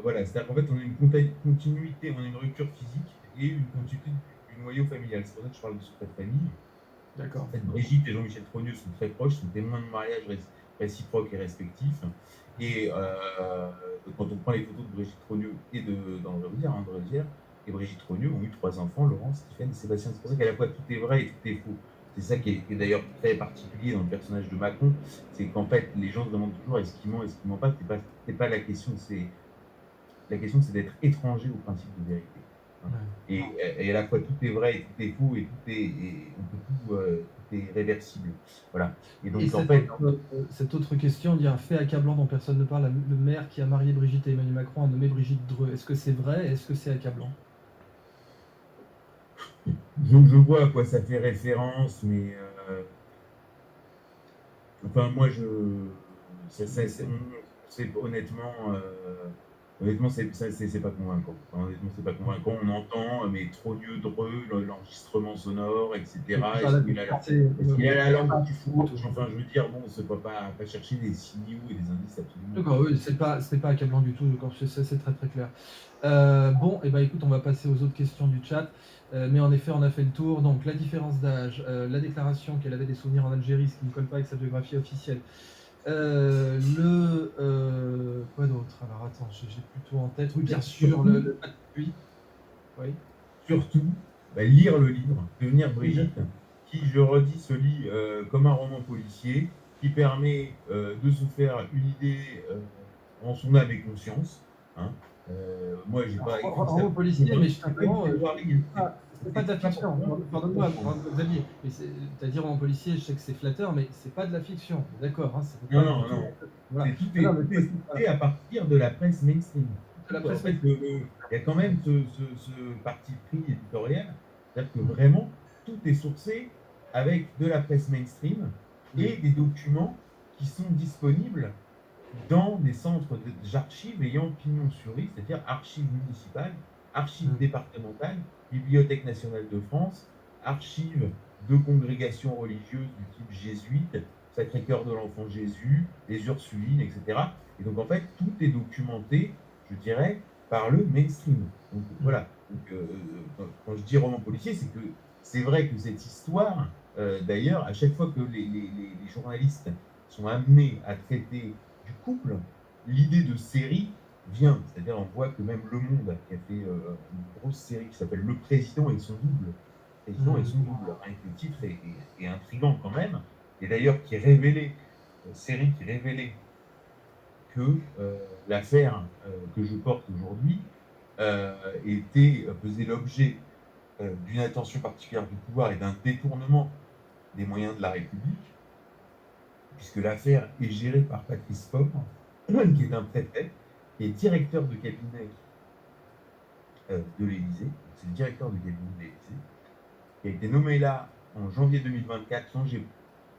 Voilà, c'est-à-dire qu'en fait, on a une continuité, on a une rupture physique et une continuité du noyau familial. C'est pour ça que je parle de secret de famille.
D'accord.
En fait, Brigitte et Jean-Michel Trogneux sont très proches, sont témoins de mariage réciproques et respectifs. Et quand on prend les photos de Brigitte Trogneux et d'André Rivière et Brigitte Trogneux ont eu 3 enfants, Laurent, Stéphane et Sébastien. C'est pour ça qu'à la fois tout est vrai et tout est faux. C'est ça qui est d'ailleurs très particulier dans le personnage de Macron, c'est qu'en fait, les gens se demandent toujours est-ce qu'il ment pas. C'est pas la question, la question c'est d'être étranger au principe de vérité. Hein. Ouais. Et à la fois tout est vrai et tout est faux tout est réversible. Voilà. Et donc en fait...
Cette autre question, il y a un fait accablant dont personne ne parle. Le maire qui a marié Brigitte et Emmanuel Macron a nommé Brigitte Dreux. Est-ce que c'est vrai? Est-ce que c'est accablant?
Je vois à quoi ça fait référence, mais enfin moi c'est honnêtement c'est pas convaincant. Enfin, honnêtement c'est pas convaincant. On entend mais Trogneux, Dreux, l'enregistrement sonore, etc. Est-ce qu'il a la langue du fourche? Enfin je veux dire bon, c'est pas chercher des signaux et des indices absolument.
D'accord, oui, c'est pas accablant du tout. C'est très très clair. Bon, et écoute, on va passer aux autres questions du chat. Mais en effet, on a fait le tour. Donc, la différence d'âge, la déclaration qu'elle avait des souvenirs en Algérie, ce qui ne colle pas avec sa biographie officielle. Quoi d'autre? Alors, attends, j'ai plutôt en tête. Oui, bien sûr, oui.
Surtout, lire le livre, Devenir Brigitte, qui, je redis, se lit comme un roman policier, qui permet de se faire une idée en son âme et conscience. Hein. Moi, j'ai pas écrit
ça. En policier, mais je t'interromps. C'est pas de la fiction. Pardonne-moi, Xavier. C'est-à-dire en policier, je sais que c'est flatteur, mais c'est pas de la fiction. D'accord. Hein,
non. Voilà. Tout est à partir de la presse mainstream. En fait, il y a quand même ce parti pris éditorial, c'est-à-dire que vraiment tout est sourcé avec de la presse mainstream et des documents qui sont disponibles dans des centres d'archives ayant pignon sur rue, c'est-à-dire archives municipales, archives départementales, Bibliothèque nationale de France, archives de congrégations religieuses du type jésuite, Sacré-Cœur de l'Enfant Jésus, les Ursulines, etc. Et donc en fait, tout est documenté, je dirais, par le mainstream. Donc voilà. Donc, quand je dis roman policier, c'est que c'est vrai que cette histoire, d'ailleurs, à chaque fois que les journalistes sont amenés à traiter du couple, l'idée de série vient. C'est-à-dire, on voit que même Le Monde, qui a fait une grosse série qui s'appelle Le Président et son double, Président et son double, rien que le titre est intriguant quand même, et d'ailleurs qui révélait, série qui révélait que l'affaire que je porte aujourd'hui faisait l'objet d'une attention particulière du pouvoir et d'un détournement des moyens de la République, puisque l'affaire est gérée par Patrice Faure, qui est un préfet, qui est directeur de cabinet de l'Élysée. C'est le directeur de cabinet de l'Élysée, qui a été nommé là en janvier 2024, quand j'ai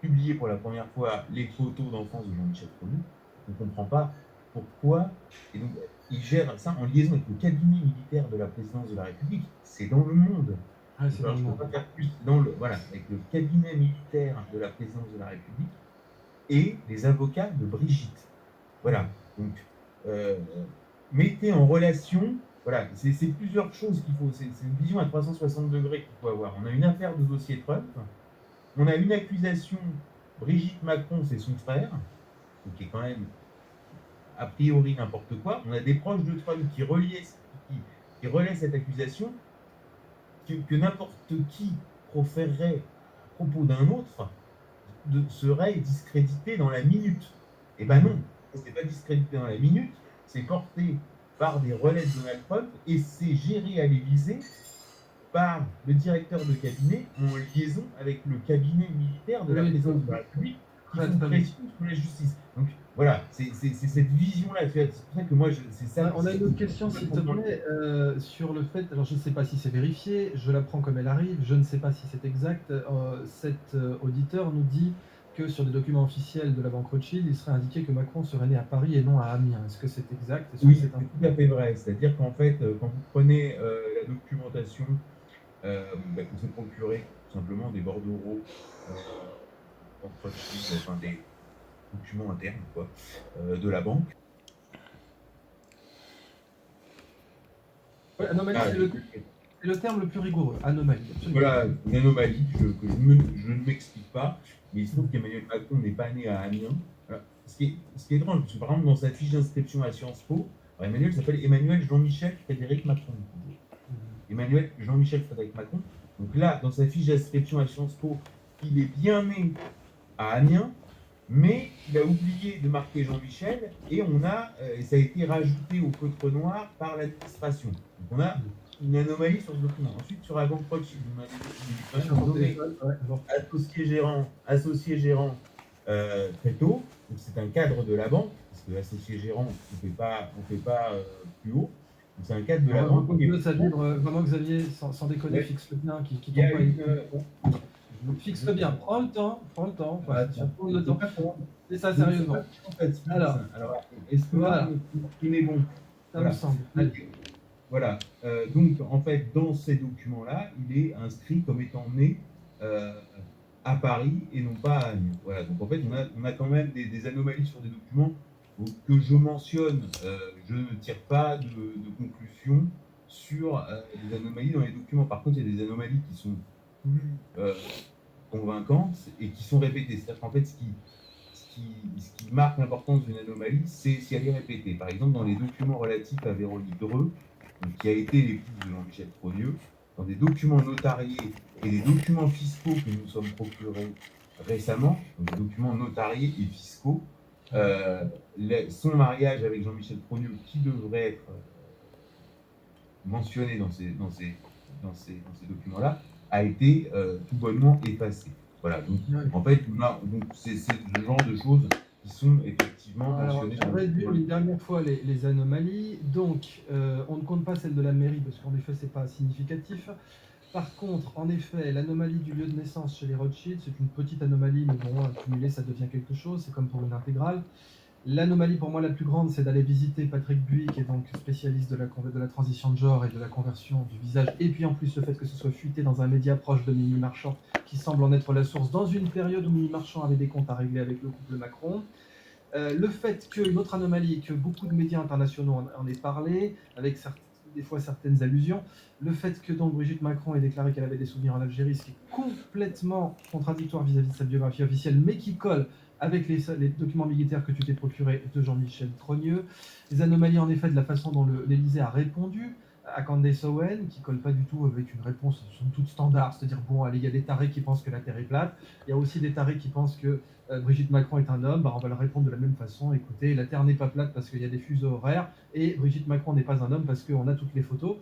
publié pour la première fois les photos d'enfance de Jean-Michel Pronoux. On ne comprend pas pourquoi. Et donc, il gère ça en liaison avec le cabinet militaire de la présidence de la République. C'est dans Le Monde.
Ah, c'est
Alors, je ne peux pas faire plus voilà, avec le cabinet militaire de la présidence de la République et les avocats de Brigitte. Voilà. Donc, mettez en relation. Voilà, c'est plusieurs choses qu'il faut. C'est une vision à 360 degrés qu'il faut avoir. On a une affaire de dossier Trump. On a une accusation. Brigitte Macron, c'est son frère, qui est quand même a priori n'importe quoi. On a des proches de Trump qui relaient cette accusation que n'importe qui proférerait à propos d'un autre serait discrédité dans la minute. Eh ben non, c'est pas discrédité dans la minute, c'est porté par des relais de Donald Trump et c'est géré à l'Élysée par le directeur de cabinet en liaison avec le cabinet militaire de la présidence de la République qui font pression sur la justice. Donc voilà, c'est cette vision-là. C'est pour ça que moi, c'est ça.
On a une autre question, s'il te plaît, sur le fait, alors je ne sais pas si c'est vérifié, je la prends comme elle arrive, je ne sais pas si c'est exact. Cet auditeur nous dit que sur des documents officiels de la banque Rothschild, il serait indiqué que Macron serait né à Paris et non à Amiens. Est-ce que c'est exact?
Oui, c'est tout à fait vrai. C'est-à-dire qu'en fait, quand vous prenez la documentation, vous vous procurez tout simplement des bordereaux enfin des documents internes de la banque.
Ouais, anomalie, c'est le terme le plus rigoureux. Anomalie. Absolument.
Voilà, une anomalie que je ne m'explique pas, mais il se trouve qu'Emmanuel Macron n'est pas né à Amiens. Alors, ce qui est étrange, parce que par exemple, dans sa fiche d'inscription à Sciences Po, Emmanuel s'appelle Emmanuel Jean-Michel Frédéric Macron. Emmanuel Jean-Michel Frédéric Macron. Donc là, dans sa fiche d'inscription à Sciences Po, il est bien né à Amiens, mais il a oublié de marquer Jean-Michel et ça a été rajouté au feutre noir par l'administration. Donc on a une anomalie sur ce document. Ensuite, sur la banque Rothschild, on a nommé associé gérant très tôt. Donc c'est un cadre de la banque, parce que l'associé gérant, on ne fait pas plus haut. Donc c'est un cadre de la banque.
Vraiment, Xavier, sans déconner, fixe-le bien. Fixe-le bien, prends le temps. Prends le temps. C'est ça, sérieusement. Alors,
est-ce que il est bon?
Ça me semble.
Voilà. Donc, en fait, dans ces documents-là, il est inscrit comme étant né à Paris et non pas à Amiens. Voilà. Donc, en fait, on a quand même des anomalies sur des documents que je mentionne. Je ne tire pas de conclusion sur des anomalies dans les documents. Par contre, il y a des anomalies qui sont plus convaincantes et qui sont répétées. C'est-à-dire qu'en fait, ce qui marque l'importance d'une anomalie, c'est si elle est répétée. Par exemple, dans les documents relatifs à Véronique Dreux, qui a été l'épouse de Jean-Michel Trogneux, dans des documents notariés et des documents fiscaux que nous sommes procurés récemment, donc des documents notariés et fiscaux, son mariage avec Jean-Michel Trogneux, qui devrait être mentionné dans ces documents-là, a été tout bonnement effacé. Voilà, donc en fait, c'est le genre de choses qui sont effectivement mentionnées.
On va réduire une dernière fois les anomalies. Donc, on ne compte pas celle de la mairie, parce qu'en effet, ce n'est pas significatif. Par contre, en effet, l'anomalie du lieu de naissance chez les Rothschild, c'est une petite anomalie, mais bon, accumulée, ça devient quelque chose, c'est comme pour une intégrale. L'anomalie pour moi la plus grande, c'est d'aller visiter Patrick Buy, qui est donc spécialiste de la transition de genre et de la conversion du visage, et puis en plus le fait que ce soit fuité dans un média proche de Mimi Marchand, qui semble en être la source, dans une période où Mimi Marchand avait des comptes à régler avec le couple Macron. Le fait qu'une autre anomalie, que beaucoup de médias internationaux en aient parlé, avec des fois certaines allusions, le fait que donc Brigitte Macron ait déclaré qu'elle avait des souvenirs en Algérie, ce qui est complètement contradictoire vis-à-vis de sa biographie officielle, mais qui colle avec les documents militaires que tu t'es procurés de Jean-Michel Trogneux. Les anomalies en effet de la façon dont l'Élysée a répondu à Candace Owen, qui colle pas du tout avec une réponse somme toute standard, c'est-à-dire bon, allez, il y a des tarés qui pensent que la Terre est plate, il y a aussi des tarés qui pensent que Brigitte Macron est un homme, on va leur répondre de la même façon, écoutez, la Terre n'est pas plate parce qu'il y a des fuseaux horaires, et Brigitte Macron n'est pas un homme parce qu'on a toutes les photos.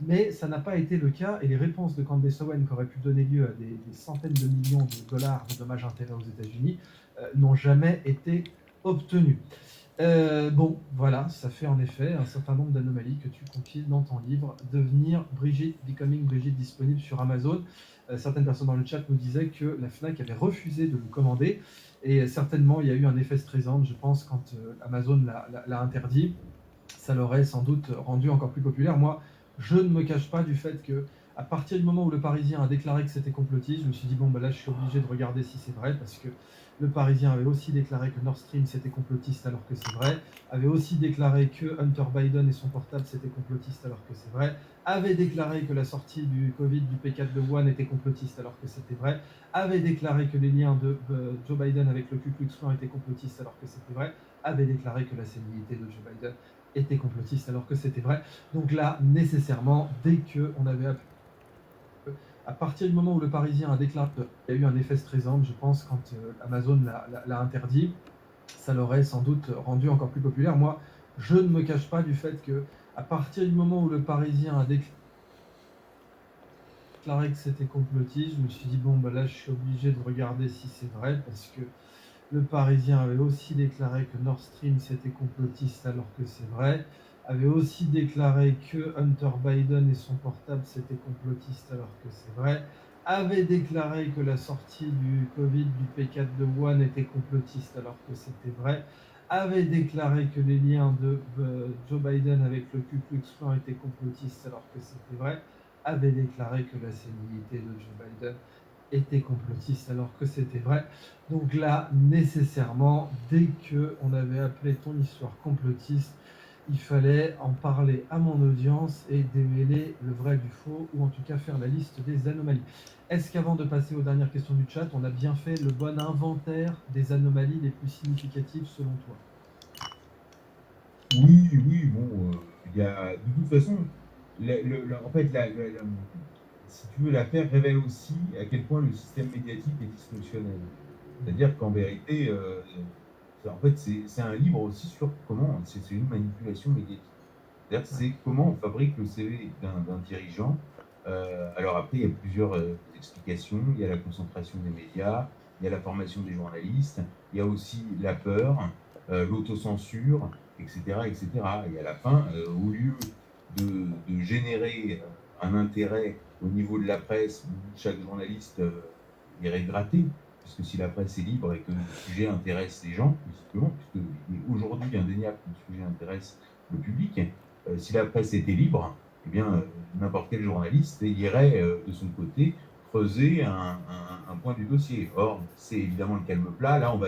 Mais ça n'a pas été le cas, et les réponses de Candace Owen, qui auraient pu donner lieu à des centaines de millions de dollars de dommages intérêts aux États-Unis, n'ont jamais été obtenues. Bon, voilà, ça fait en effet un certain nombre d'anomalies que tu confies dans ton livre, Devenir Brigitte, Becoming Brigitte, disponible sur Amazon. Certaines personnes dans le chat nous disaient que la FNAC avait refusé de le commander, et certainement il y a eu un effet Streisand, je pense, quand Amazon l'a interdit. Ça l'aurait sans doute rendu encore plus populaire. Moi, je ne me cache pas du fait que, à partir du moment où le Parisien a déclaré que c'était complotiste, je me suis dit, bon, là, je suis obligé de regarder si c'est vrai, parce que le Parisien avait aussi déclaré que Nord Stream c'était complotiste alors que c'est vrai, avait aussi déclaré que Hunter Biden et son portable c'était complotiste alors que c'est vrai, avait déclaré que la sortie du Covid du P4 de Wuhan était complotiste alors que c'était vrai, avait déclaré que les liens de Joe Biden avec le Ku Klux Klan étaient complotistes alors que c'était vrai, avait déclaré que la sénilité de Joe Biden était complotiste alors que c'était vrai. Donc là, nécessairement, dès qu'on avait appris, à partir du moment où le Parisien a déclaré qu'il y a eu un effet Streisand, je pense, quand Amazon l'a interdit, ça l'aurait sans doute rendu encore plus populaire. Moi, je ne me cache pas du fait que, à partir du moment où le Parisien a déclaré que c'était complotiste, je me suis dit, bon, là, je suis obligé de regarder si c'est vrai, parce que le Parisien avait aussi déclaré que Nord Stream c'était complotiste alors que c'est vrai, avait aussi déclaré que Hunter Biden et son portable c'était complotiste alors que c'est vrai, avait déclaré que la sortie du Covid du P4 de Wuhan était complotiste alors que c'était vrai, avait déclaré que les liens de Joe Biden avec le Ku Klux Klan étaient complotistes alors que c'était vrai, avait déclaré que la sénilité de Joe Biden était complotiste alors que c'était vrai. Donc là, nécessairement, dès qu'on avait appelé ton histoire complotiste, il fallait en parler à mon audience et démêler le vrai du faux, ou en tout cas faire la liste des anomalies. Est-ce qu'avant de passer aux dernières questions du chat, on a bien fait le bon inventaire des anomalies les plus significatives selon toi?
Oui, bon, il y a, de toute façon, en fait, si tu veux, l'affaire révèle aussi à quel point le système médiatique est dysfonctionnel. C'est-à-dire qu'en vérité, en fait, c'est un livre aussi sur comment, c'est une manipulation médiatique. C'est-à-dire c'est comment on fabrique le CV d'un dirigeant. Alors après, il y a plusieurs explications. Il y a la concentration des médias, il y a la formation des journalistes, il y a aussi la peur, l'autocensure, etc., etc. Et à la fin, au lieu de générer un intérêt au niveau de la presse où chaque journaliste irait gratter, puisque si la presse est libre et que le sujet intéresse les gens, visiblement, puisque aujourd'hui indéniable que le sujet intéresse le public, si la presse était libre, eh bien, n'importe quel journaliste irait de son côté creuser un point du dossier. Or, c'est évidemment le calme plat. Là, on va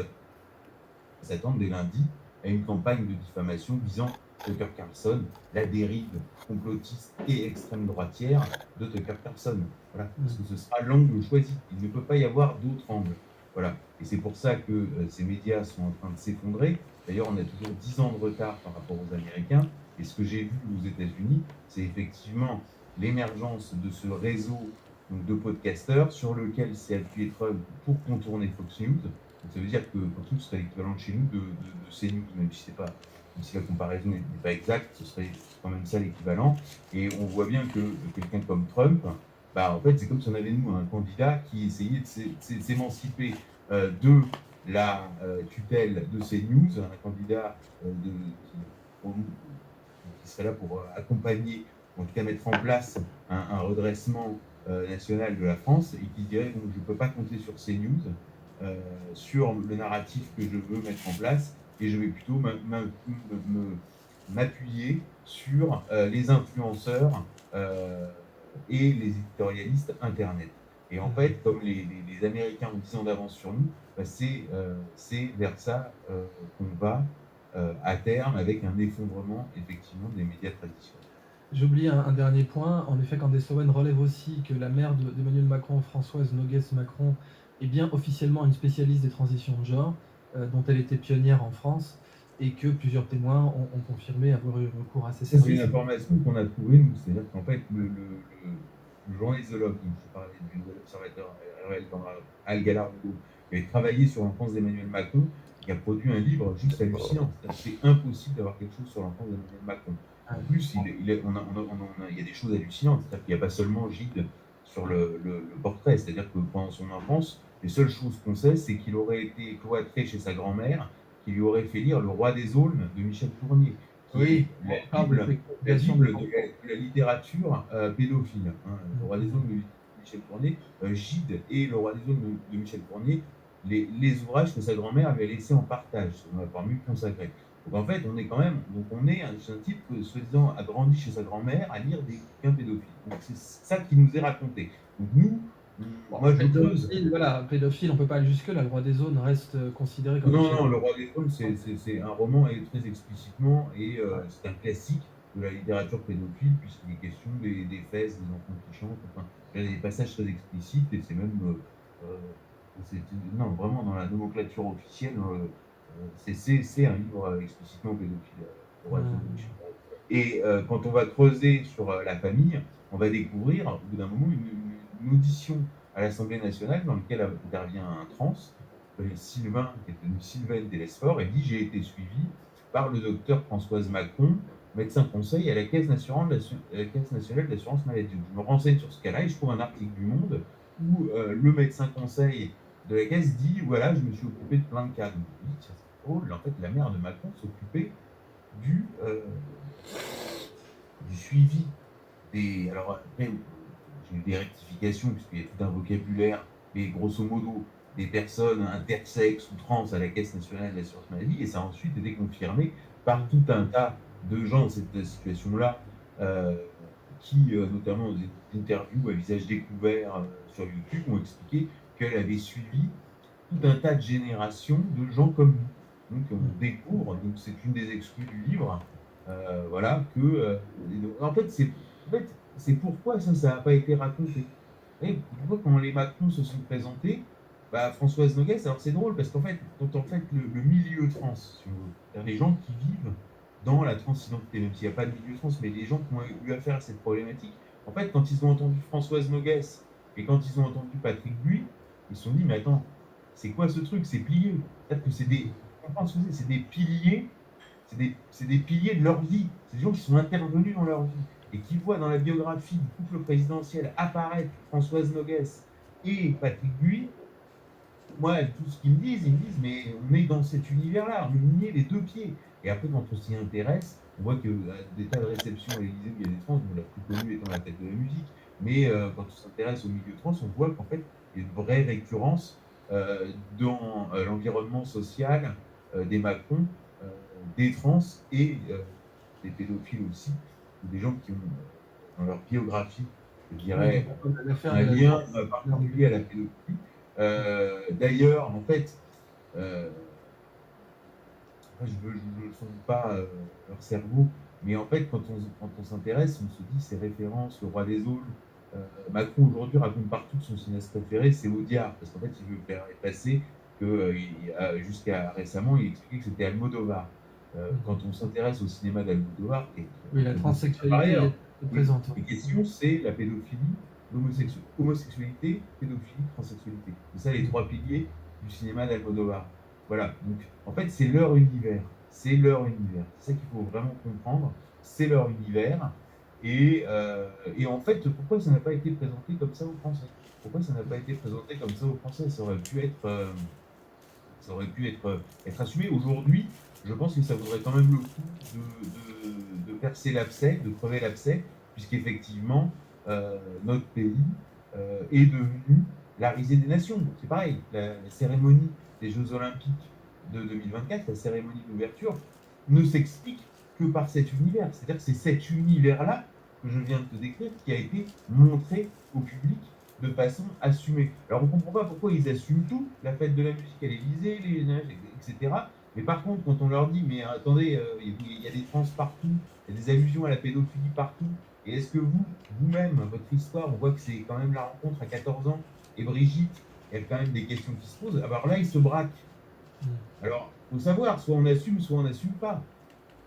s'attendre dès lundi à une campagne de diffamation visant Tucker Carlson, la dérive complotiste et extrême droitière de Tucker Carlson. Voilà, parce que ce sera l'angle choisi. Il ne peut pas y avoir d'autre angle. Voilà. Et c'est pour ça que ces médias sont en train de s'effondrer. D'ailleurs, on a toujours 10 ans de retard par rapport aux Américains. Et ce que j'ai vu aux États-Unis, c'est effectivement l'émergence de ce réseau donc, de podcasteurs sur lequel s'est appuyé Trump pour contourner Fox News. Donc, ça veut dire que Fox News serait l'équivalent chez nous de CNews, même si la comparaison n'est pas exacte, ce serait quand même ça l'équivalent. Et on voit bien que quelqu'un comme Trump, en fait, c'est comme si on avait nous un candidat qui essayait de s'émanciper de la tutelle de CNews, un candidat qui serait là pour accompagner, en tout cas mettre en place un redressement national de la France et qui dirait bon, je ne peux pas compter sur CNews, sur le narratif que je veux mettre en place et je vais plutôt m'appuyer sur les influenceurs et les éditorialistes Internet. Et en fait, comme les Américains ont 10 ans d'avance sur nous, c'est vers ça qu'on va à terme avec un effondrement effectivement des médias traditionnels.
J'oublie un dernier point. En effet, Candace Owen relève aussi que la mère d'Emmanuel Macron, Françoise Noguès-Macron, est bien officiellement une spécialiste des transitions de genre, dont elle était pionnière en France, et que plusieurs témoins ont confirmé avoir eu recours à ces
C'est
services.
une information qu'on a trouvée, nous. C'est-à-dire qu'en fait, le journaliste dont je parlais du Nouvel Observateur, Al Galardo, qui avait travaillé sur l'enfance d'Emmanuel Macron, qui a produit un livre juste hallucinant. C'est impossible d'avoir quelque chose sur l'enfance d'Emmanuel Macron. En plus, il y a des choses hallucinantes. C'est-à-dire qu'il n'y a pas seulement Gide sur le portrait. C'est-à-dire que pendant son enfance, les seules choses qu'on sait, c'est qu'il aurait été cloîtré chez sa grand-mère, qui lui aurait fait lire Le Roi des Aulnes de Michel Tournier, qui est la Bible de la littérature pédophile. Le Roi des Aulnes de Michel Tournier, Gide et Le Roi des Aulnes de Michel Tournier, les ouvrages que sa grand-mère avait laissés en partage, selon la formule consacrée. Donc en fait, on est un type que, soi-disant, a grandi chez sa grand-mère à lire des bouquins pédophiles. Donc c'est ça qui nous est raconté. Donc nous, moi je creuse.
Voilà, pédophile, on peut pas aller jusque-là. Le Roi des Aulnes reste considéré comme...
Non, Le Roi des Aulnes, c'est un roman et très explicitement, et c'est un classique de la littérature pédophile, puisqu'il est question des fesses, des enfants qui chantent, enfin, il y a des passages très explicites, et c'est même... non, vraiment, dans la nomenclature officielle, c'est un livre explicitement pédophile, Le Roi des Aulnes. Et quand on va creuser sur la famille, on va découvrir, au bout d'un moment, une audition à l'Assemblée nationale dans laquelle intervient un trans, Sylvain, qui est devenu Sylvain Delesfort, et dit « J'ai été suivi par le docteur Françoise Macron, médecin conseil à la Caisse nationale d'assurance maladie. » Je me renseigne sur ce cas-là et je trouve un article du Monde où le médecin conseil de la Caisse dit « Voilà, je me suis occupé de plein de cas. » Donc je me dis « Tiens, c'est drôle, en fait, la mère de Macron s'occupait du suivi des... » Alors après, j'ai eu des rectifications, puisqu'il y a tout un vocabulaire, mais grosso modo, des personnes intersexes ou trans à la Caisse nationale de l'assurance maladie, et ça a ensuite été confirmé par tout un tas de gens dans cette situation-là, qui, notamment dans des interviews à visage découvert sur YouTube, ont expliqué qu'elle avait suivi tout un tas de générations de gens comme nous. Donc on découvre, donc c'est une des exclus du livre, voilà, que... en fait, c'est pourquoi ça n'a pas été raconté. Et pourquoi quand les Macron se sont présentés, Françoise Noguès, alors c'est drôle parce qu'en fait, quand le milieu trans, si on veut, c'est-à-dire les gens qui vivent dans la transidentité, même s'il n'y a pas de milieu trans, mais les gens qui ont eu affaire à cette problématique, en fait, quand ils ont entendu Françoise Noguès et quand ils ont entendu Patrick Buis, ils se sont dit, mais attends, c'est quoi ce truc? C'est plié. C'est-à-dire que c'est des piliers, c'est des piliers de leur vie. C'est des gens qui sont intervenus dans leur vie et qui voient dans la biographie du couple présidentiel apparaître Françoise Noguès et Patrick Buis. Moi, tout ce qu'ils me disent, mais on est dans cet univers-là, on y est les deux pieds. Et après, quand on s'y intéresse, on voit que des tas de réceptions à l'Élysée où il y a des trans, la plus connue étant la tête de la musique, mais quand on s'intéresse au milieu trans, on voit qu'en fait, il y a une vraie récurrence dans l'environnement social des Macron, des trans et des pédophiles aussi, ou des gens qui ont dans leur biographie, je dirais, un lien particulier à la pédophilie. D'ailleurs, en fait, je ne sonde pas leur cerveau, mais en fait, quand on s'intéresse, on se dit ces références, Le Roi des Aulnes. Macron aujourd'hui raconte partout que son cinéaste préféré, c'est Audiard, parce qu'en fait, il veut faire passer que jusqu'à récemment, il expliquait que c'était Almodovar. Quand on s'intéresse au cinéma d'Almodovar,
la transsexualité est présente.
La question, c'est la pédophilie, l'homosexualité, pédophilie, transsexualité. C'est ça les trois piliers du cinéma d'Almodovar. Voilà, donc en fait, c'est leur univers. C'est leur univers. C'est ça qu'il faut vraiment comprendre. C'est leur univers. Et en fait, pourquoi ça n'a pas été présenté comme ça aux Français? Pourquoi ça n'a pas été présenté comme ça aux Français? Ça aurait pu être assumé. Aujourd'hui, je pense que ça vaudrait quand même le coup de percer l'abcès, de crever l'abcès, puisqu'effectivement, notre pays est devenue la risée des nations. C'est pareil, la cérémonie des Jeux Olympiques de 2024, la cérémonie d'ouverture, ne s'explique que par cet univers. C'est-à-dire que c'est cet univers-là que je viens de te décrire qui a été montré au public de façon assumée. Alors on ne comprend pas pourquoi ils assument tout, la fête de la musique à l'Élysée, les neiges, etc. Mais par contre, quand on leur dit, mais attendez, il y a des trans partout, il y a des allusions à la pédophilie partout, et est-ce que vous-même, votre histoire, on voit que c'est quand même la rencontre à 14 ans, et Brigitte, il y a quand même des questions qui se posent, alors là, ils se braquent. Alors, il faut savoir, soit on assume, soit on n'assume pas.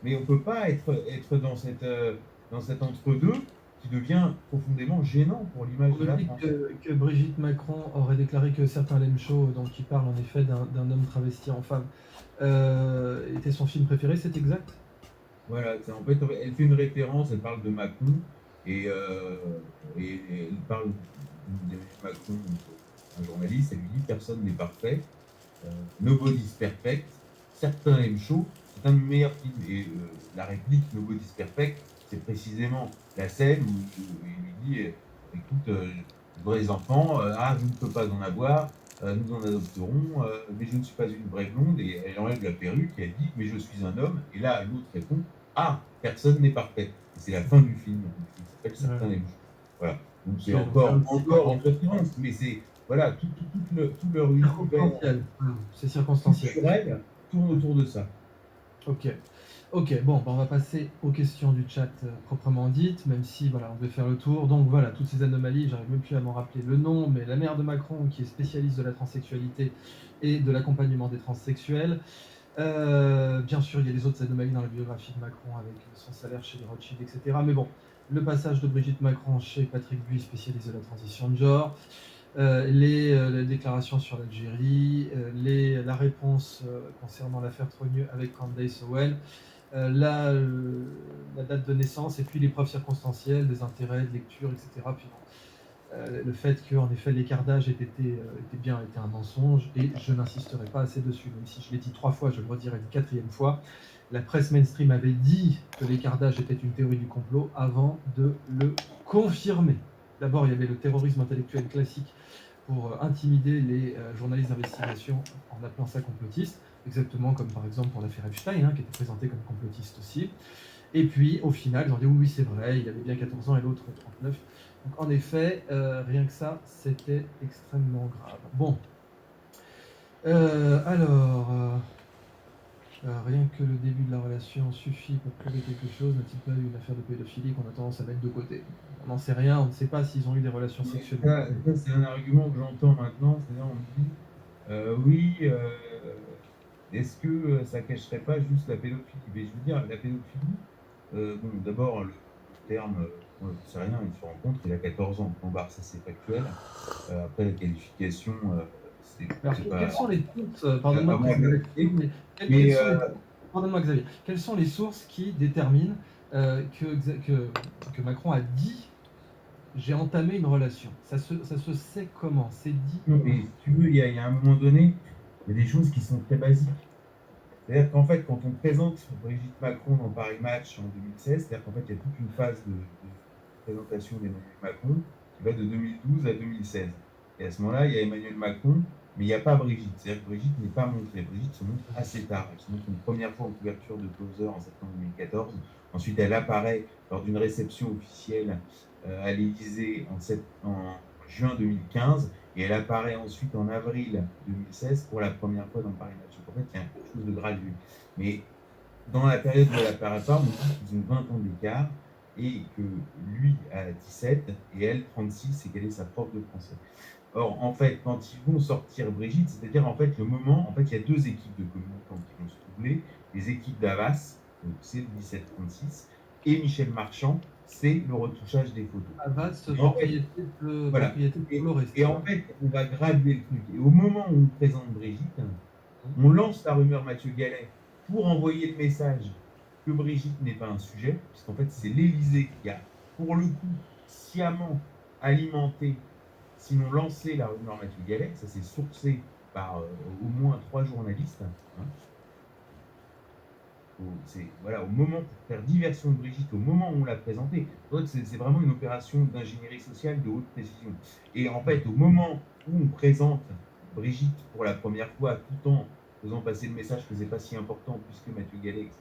Mais on ne peut pas être dans cet entre-deux qui devient profondément gênant pour l'image de
On
la
dit
France.
que Brigitte Macron aurait déclaré que certains lame show, donc qui parlent en effet d'un homme travesti en femme, était son film préféré, c'est exact?
Voilà, en fait, elle fait une référence, elle parle de Macron, et elle parle d'Emmanuel Macron, un journaliste, elle lui dit « Personne n'est parfait, nobody's perfect, certains aiment chaud, c'est un de mes meilleurs films. » Et la réplique « Nobody's perfect », c'est précisément la scène où il lui dit « Écoute, vrais enfants, je ne peux pas en avoir, nous en adopterons, mais je ne suis pas une vraie blonde. » Et elle enlève la perruque et elle dit « Mais je suis un homme. » Et là, l'autre répond « Personne n'est parfait. » Et c'est la fin du film. Il s'appelle Certains aiment chaud. Voilà. Donc c'est encore en référence, mais c'est voilà, tout leur univers
c'est circonstanciel.
Culturel tourne autour de ça.
Ok, bon, on va passer aux questions du chat proprement dites, même si voilà, on devait faire le tour. Donc voilà, toutes ces anomalies, j'arrive même plus à m'en rappeler le nom, mais la mère de Macron, qui est spécialiste de la transsexualité et de l'accompagnement des transsexuels. Bien sûr, il y a les autres anomalies dans la biographie de Macron avec son salaire chez les Rothschild, etc. Mais bon, le passage de Brigitte Macron chez Patrick Buis, spécialiste de la transition de genre, les déclarations sur l'Algérie, la réponse concernant l'affaire Trogneux avec Candace Owens, la date de naissance et puis les preuves circonstancielles, des intérêts, de lecture, etc. Puis le fait qu'en effet l'écart d'âge était un mensonge, et je n'insisterai pas assez dessus, même si je l'ai dit 3 fois, je le redirai une 4e fois. La presse mainstream avait dit que l'écart d'âge était une théorie du complot avant de le confirmer. D'abord, il y avait le terrorisme intellectuel classique pour intimider les journalistes d'investigation en appelant ça complotiste, exactement comme par exemple pour l'affaire Epstein, qui était présentée comme complotiste aussi. Et puis, au final, ils ont dit oui, c'est vrai, il avait bien 14 ans et l'autre 39. Donc, en effet, rien que ça, c'était extrêmement grave. Bon. Rien que le début de la relation suffit pour prouver quelque chose. N'a-t-il pas eu une affaire de pédophilie qu'on a tendance à mettre de côté? On n'en sait rien, on ne sait pas s'ils ont eu des relations sexuelles.
Ça, c'est un argument que j'entends maintenant. C'est-à-dire, on me dit est-ce que ça cacherait pas juste la pédophilie? Mais je veux dire, la pédophilie, d'abord, le terme, on ne sait rien, il se rencontre, il a 14 ans. Ça c'est factuel. Après, la qualification,
Quelles sont les sources, pardonne-moi Xavier, quelles sont les sources qui déterminent que Macron a dit j'ai entamé une relation? Ça se sait comment? C'est dit?
Non, mais si tu veux, il y a un moment donné, il y a des choses qui sont très basiques. C'est-à-dire qu'en fait, quand on présente Brigitte Macron dans Paris Match en 2016, c'est-à-dire qu'en fait, il y a toute une phase de présentation d'Emmanuel Macron qui va de 2012 à 2016. Et à ce moment-là, il y a Emmanuel Macron, mais il n'y a pas Brigitte. C'est-à-dire que Brigitte n'est pas montrée. Brigitte se montre assez tard. Elle se montre une première fois en couverture de Closer en septembre 2014. Ensuite, elle apparaît lors d'une réception officielle à l'Élysée en juin 2015. Et elle apparaît ensuite en avril 2016 pour la première fois dans Paris Match. Donc en fait, il y a quelque chose de gradué. Mais dans la période où elle apparaît pas, on dit qu'ils ont 20 ans d'écart et que lui a 17 et elle 36 et qu'elle est sa prof de français. Or, en fait, quand ils vont sortir Brigitte, c'est-à-dire en fait le moment, en fait, il y a 2 équipes de communicants qui vont se troubler. Les équipes d'Havas, donc c'est le 17-36, et Michel Marchand, c'est le retouchage des photos.
Havas, propriété de Florest.
Et en fait, on va graduer le truc. Et au moment où on présente Brigitte, on lance la rumeur Mathieu Gallet pour envoyer le message que Brigitte n'est pas un sujet, puisqu'en fait, c'est l'Élysée qui a, pour le coup, sciemment alimenté, sinon lancé la rumeur Mathieu Gallet. Ça s'est sourcé par au moins 3 journalistes. voilà, au moment, pour faire diversion de Brigitte, au moment où on l'a présentée, c'est vraiment une opération d'ingénierie sociale de haute précision. Et en fait, au moment où on présente Brigitte pour la première fois, tout en faisant passer le message que c'est pas si important puisque Mathieu Gallet, etc.,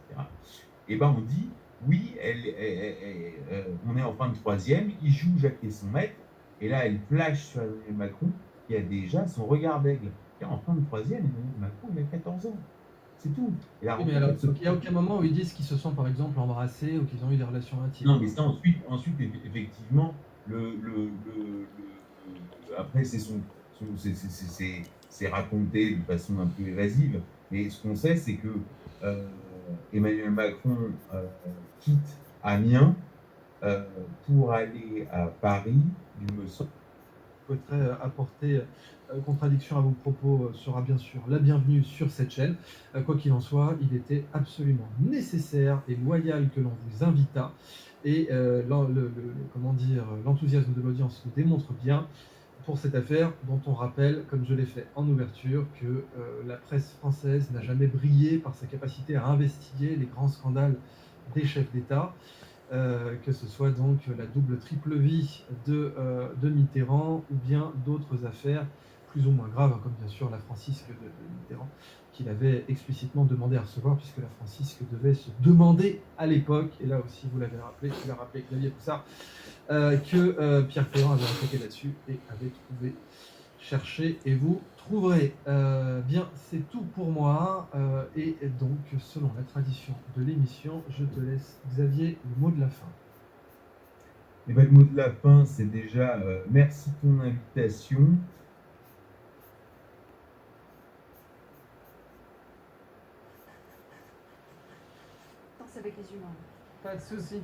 et ben on dit, oui, on est en fin de troisième, il joue Jacques et son maître, et là, elle flash sur Emmanuel Macron, qui a déjà son regard d'aigle. En fin de troisième, Emmanuel Macron, il a 14 ans. C'est tout. Et la
Oui, mais alors, il n'y a aucun moment où ils disent qu'ils se sont, par exemple, embrassés ou qu'ils ont eu des relations intimes.
Non, mais ça, ensuite effectivement, après, c'est raconté de façon un peu évasive. Mais ce qu'on sait, c'est que Emmanuel Macron quitte Amiens pour aller à Paris, il me semble.
Je souhaiterais apporter contradiction à vos propos sera bien sûr la bienvenue sur cette chaîne. Quoi qu'il en soit, il était absolument nécessaire et loyal que l'on vous invitât. Et l'enthousiasme de l'audience le démontre bien pour cette affaire dont on rappelle, comme je l'ai fait en ouverture, que la presse française n'a jamais brillé par sa capacité à investiguer les grands scandales des chefs d'État. Que ce soit donc la double triple vie de Mitterrand ou bien d'autres affaires plus ou moins graves, comme bien sûr la Francisque de Mitterrand, qu'il avait explicitement demandé à recevoir, puisque la Francisque devait se demander à l'époque, et là aussi vous l'avez rappelé, tu l'as rappelé Xavier Poussard, que Pierre Ferrand avait enquêté là-dessus et avait trouvé. Cherchez et vous trouverez. Bien, c'est tout pour moi. Et donc, selon la tradition de l'émission, je te laisse, Xavier, le mot de la fin.
Et ben, le mot de la fin, c'est déjà merci de ton invitation.
Danse avec les humains.
Pas de souci.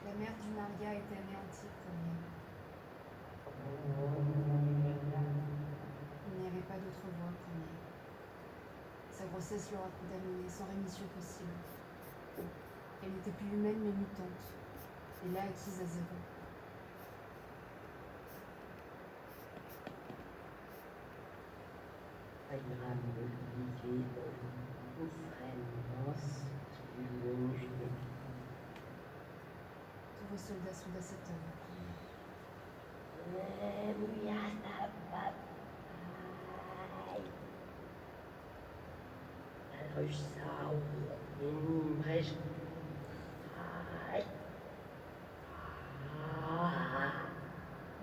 La mère du Maria était anéantie pour lui. Il n'y avait pas d'autre voie pour lui. Sa grossesse l'aura condamnée sans rémission possible. Elle n'était plus humaine mais mutante, et là acquise à zéro. Tous vos soldats sont à cette œuvre.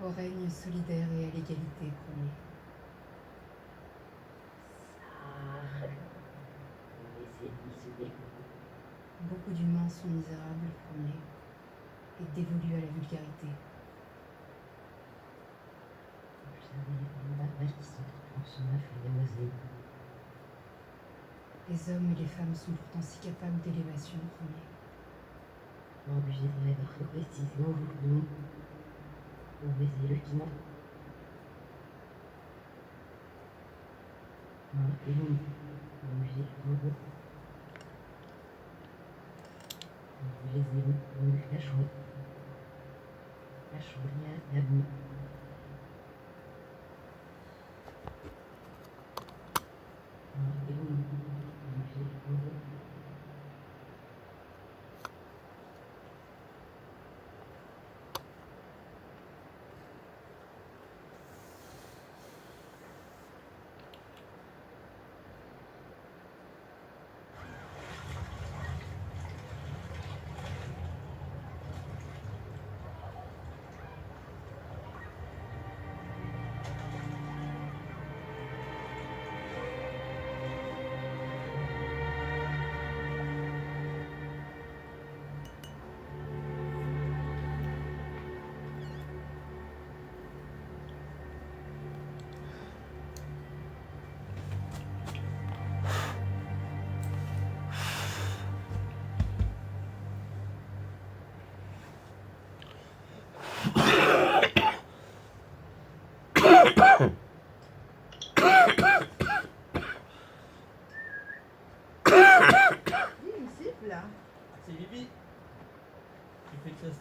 Au règne solidaire et à l'égalité, premier. Beaucoup d'humains sont misérables, premier, et dévolus à la vulgarité. Les hommes et les femmes sont pourtant si capables d'élévation, premier.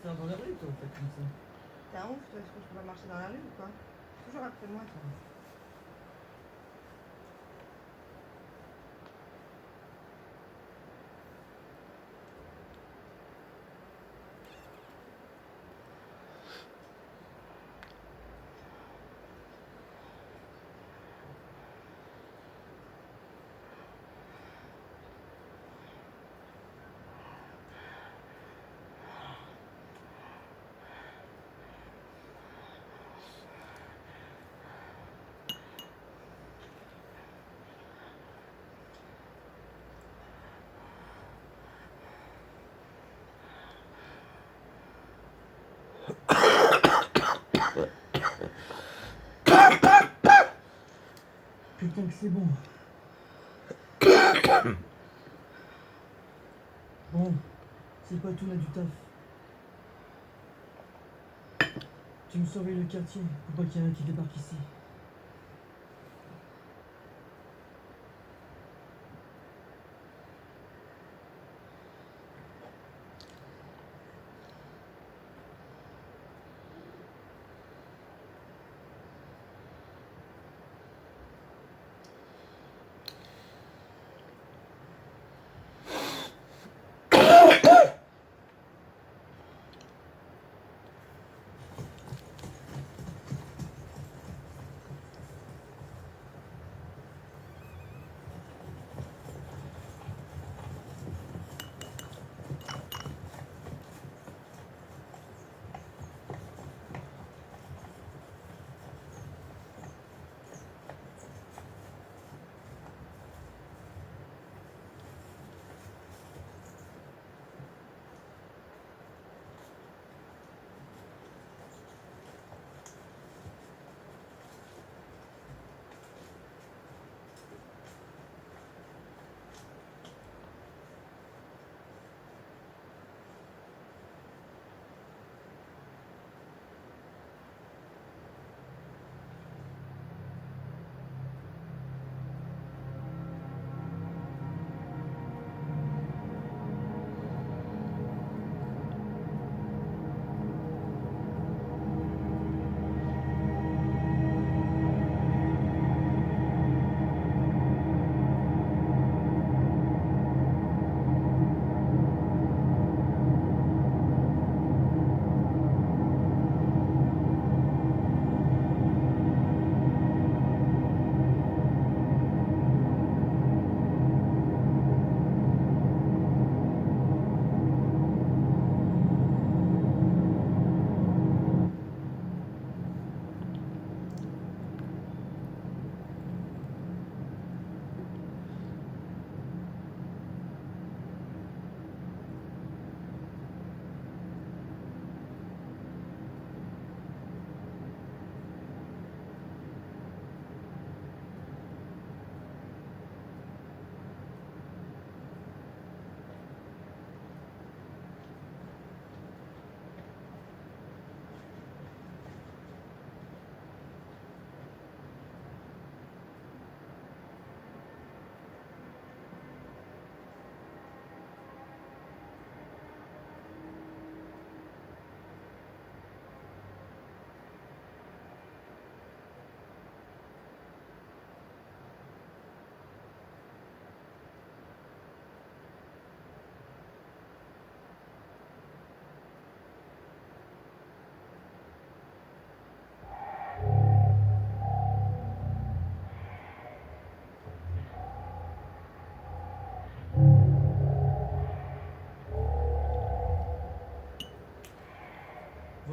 faire dans la rue, toi, en fait, comme ça.
T'es un ouf, toi, est-ce que je peux pas marcher dans la rue ou quoi? Toujours après moi, toi.
Putain que c'est bon. Bon, c'est pas tout, on a du taf. Tu me surveilles le quartier, pour pas qu'il y ait un qui débarque ici.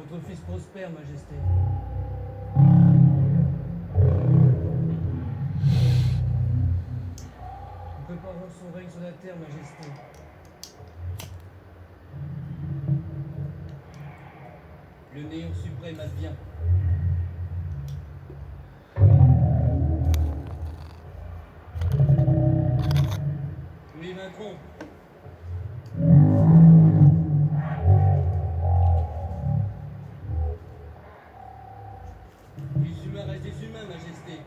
Votre fils prospère, Majesté. On peut pas avoir son règne sur la terre, Majesté. Le néant suprême advient. Nous les vaincrons. Les humains restent des humains, Majesté.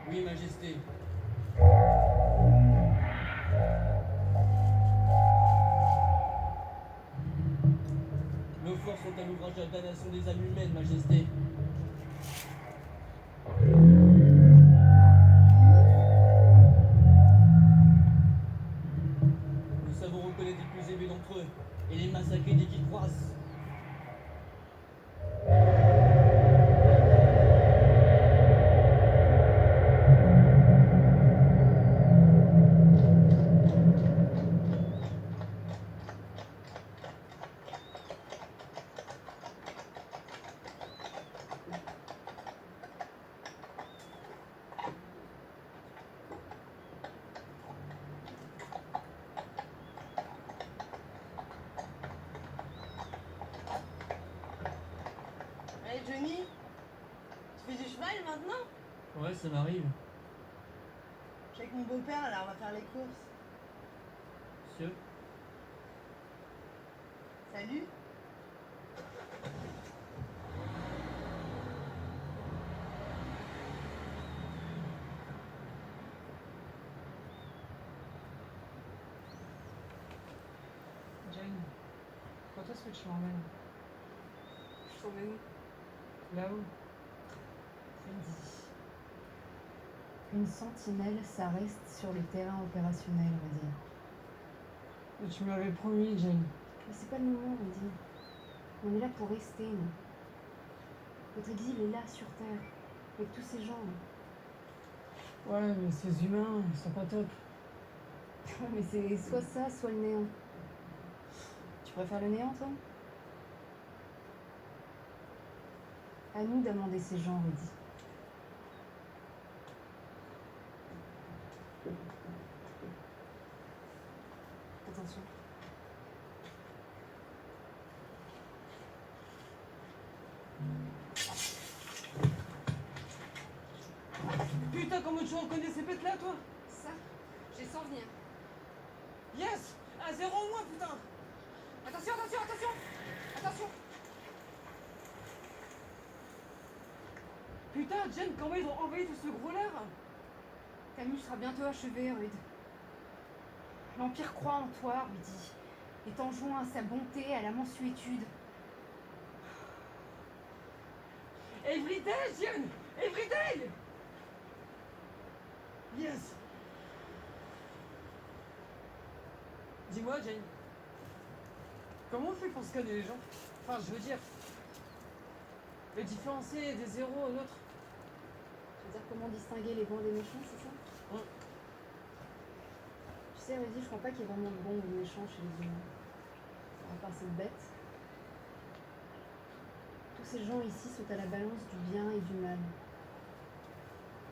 Oui, Majesté. forces sont un ouvrage de la damnation des âmes humaines, Majesté. Nous savons reconnaître les plus élevés d'entre eux et les massacrer dès qu'ils croissent.
Allez, Johnny, tu fais du cheval maintenant?
Ouais, ça m'arrive.
Je suis avec mon beau-père, là, on va faire les courses.
Monsieur.
Salut.
Jane, quand est-ce que tu m'emmènes?
Je t'emmène
Là-haut.
Une sentinelle, ça reste sur le terrain opérationnel, on va dire.
Mais tu m'avais promis, Jane.
Mais c'est pas le moment, on va dire. On est là pour rester, nous. Notre exil est là, sur Terre, avec tous ces gens.
Ouais, mais ces humains, ils sont pas top.
Mais c'est soit ça, soit le néant. Tu préfères le néant, toi? À nous d'amender ces gens, Rudy. Attention.
Putain, comment tu reconnais ces bêtes-là, toi?
Ça, j'ai sans venir.
Yes! À 0 au moins, putain!
Attention, attention, attention! Attention!
Putain, Jen, comment ils ont envahi tout ce gros l'air?
Camus sera bientôt achevé, Rude. L'Empire croit en toi, Rudy, et t'enjoint à sa bonté, à la mansuétude.
Everyday, Jen! Everyday! Yes! Dis-moi, Jane. Comment on fait pour scanner les gens? Enfin, je veux dire... les différencier des zéros aux nôtres.
Tu veux dire comment distinguer les bons des méchants, c'est ça?
Ouais.
Tu sais, Rudy, je crois pas qu'il y ait vraiment de bons ou de méchants chez les humains. À part cette bête. Tous ces gens ici sont à la balance du bien et du mal.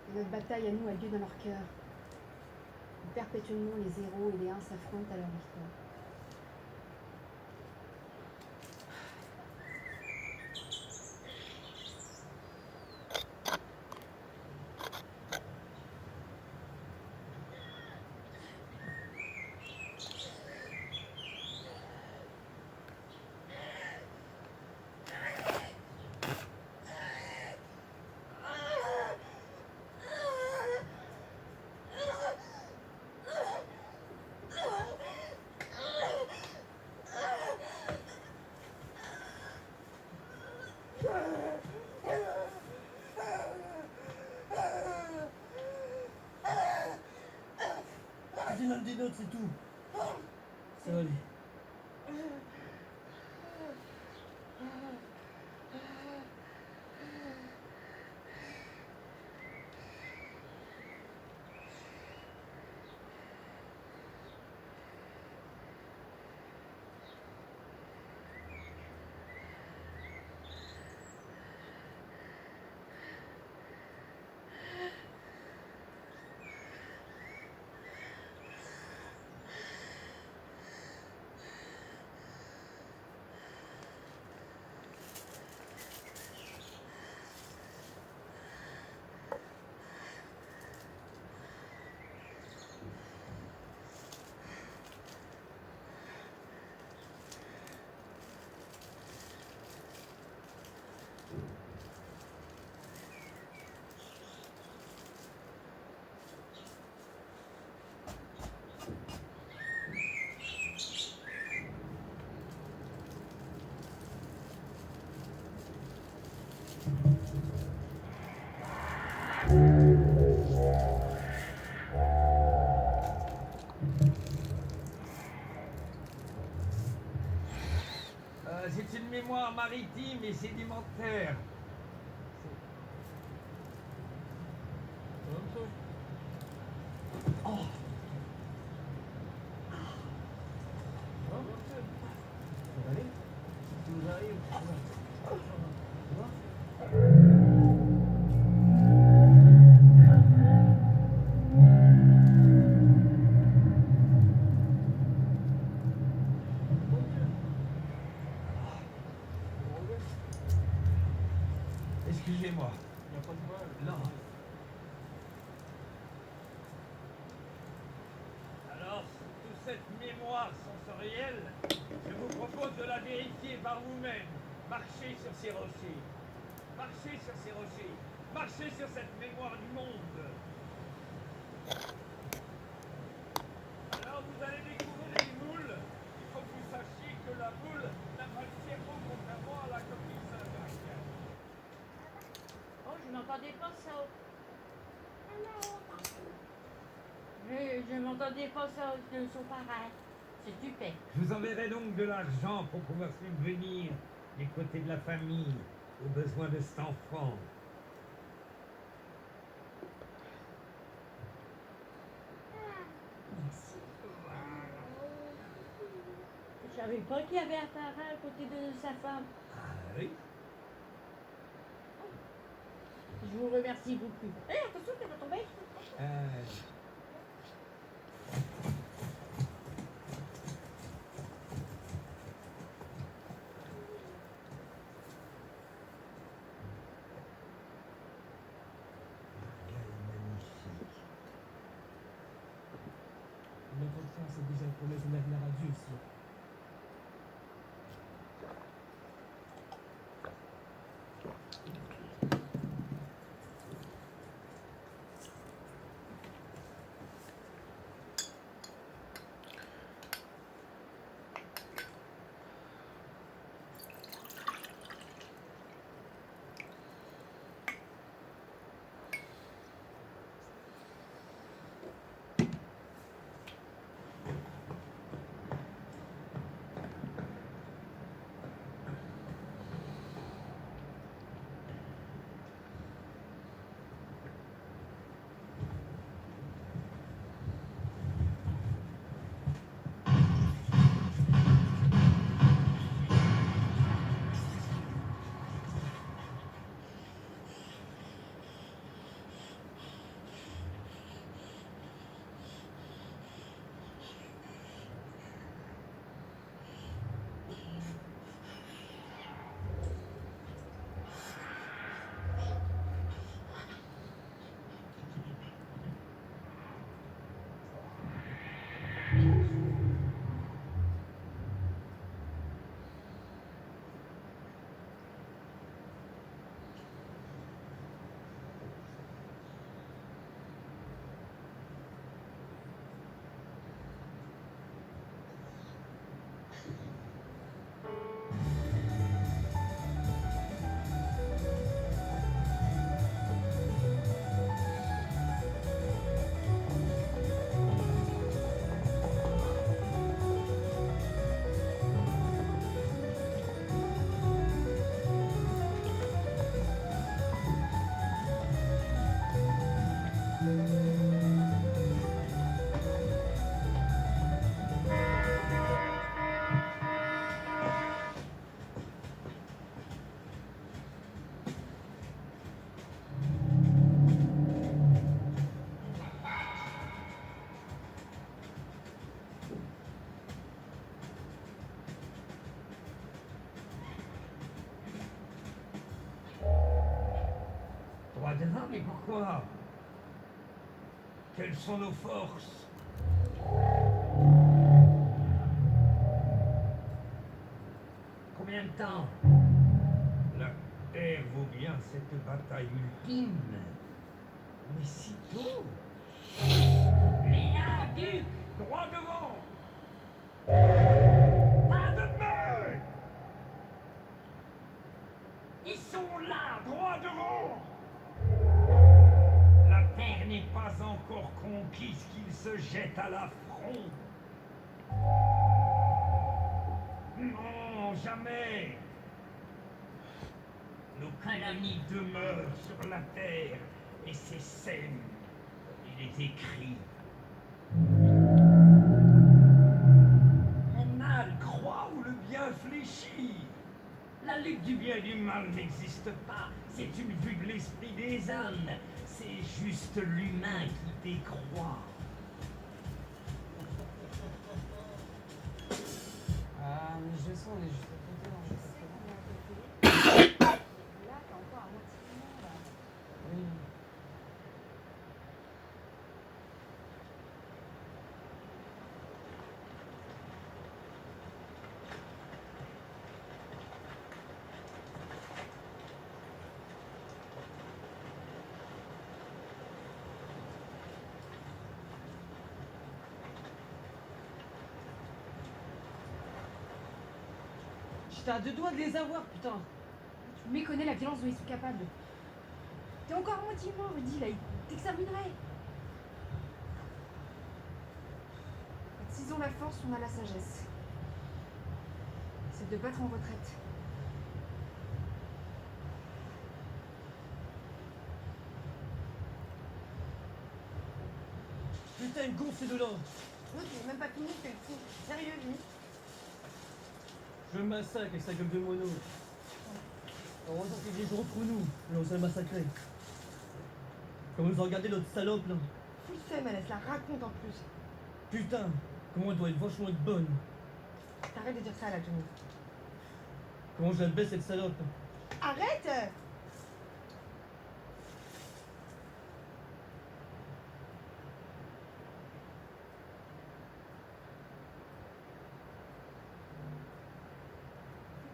Et notre bataille à nous a lieu dans leur cœur. Où perpétuellement les héros et les uns s'affrontent à leur victoire.
C'est l'un des nôtres, c'est tout. Ça va aller.
une mémoire maritime et sédimentaire. Oh. Excusez-moi. Il n'y a pas de mal. Non. Alors, toute cette mémoire sensorielle, je vous propose de la vérifier par vous-même. Marchez sur ces rochers. Marchez sur ces rochers. Marchez sur cette mémoire du monde. Alors, vous allez découvrir une moule. Il faut que vous sachiez que la moule n'a pas le cerveau contrairement à la coquille Saint-Jacques.
Oh, je n'entendais pas ça. Je n'entendais pas ça de son pareil. C'est super.
Je vous enverrai donc de l'argent pour pouvoir subvenir du côté de la famille aux besoins de cet enfant.
Merci. Je savais pas qu'il y avait un parrain à côté de sa femme.
Ah oui.
Je vous remercie beaucoup. Attention, tu vas tomber.
Notre frère, c'est déjà promis un avenir à Dieu aussi.
Mais pourquoi? Quelles sont nos forces? Combien de temps? La terre vaut bien cette bataille ultime. Mais si tôt? Rien, Duc! Droit devant! Pas de meurtre! Ils sont là, droit devant! La terre n'est pas encore conquise qu'ils se jettent à l'affront. Non, jamais. l'ami demeure sur la terre et ses scènes. Il est écrit. Le mal croit où le bien fléchit. La lutte du bien et du mal n'existe pas. C'est une vue de l'esprit des âmes. C'est juste l'humain qui décroît.
Ah, mais je sens, on est juste à côté.
Je sais qu'on est à côté. Là, t'as encore un moitié du monde, là.
Oui. J'étais à 2 doigts de les avoir, putain.
Tu méconnais la violence dont ils sont capables. T'es encore à moitié mort, Rudy, là, il t'exterminerait. Quand ils ont la force, on a la sagesse. C'est de battre en retraite.
Putain, il me gonfle ces deux-là.
L'autre, il est même pas fini, c'est le fou. Sérieux, lui.
Je le massacre avec sa gueule de mono. Heureusement qu'il y a des gens entre nous, là on s'est massacré. Comment ils ont regardé l'autre salope là.
Fou le seum, elle se la raconte en plus.
Putain, comment elle doit être vachement être bonne.
T'arrêtes de dire ça là, Johnny.
Comment je la baisse cette salope.
Arrête!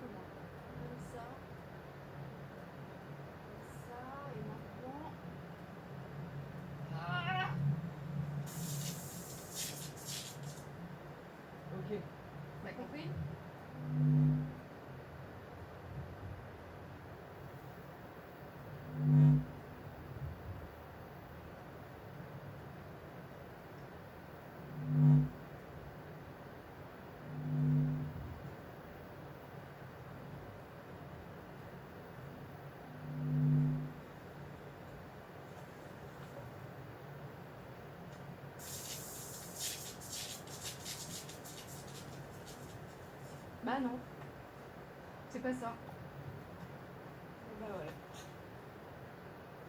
Comme ça. Comme ça, et maintenant... Ah!
Ok.
T'as compris? Bah non. C'est pas ça.
Bah ouais.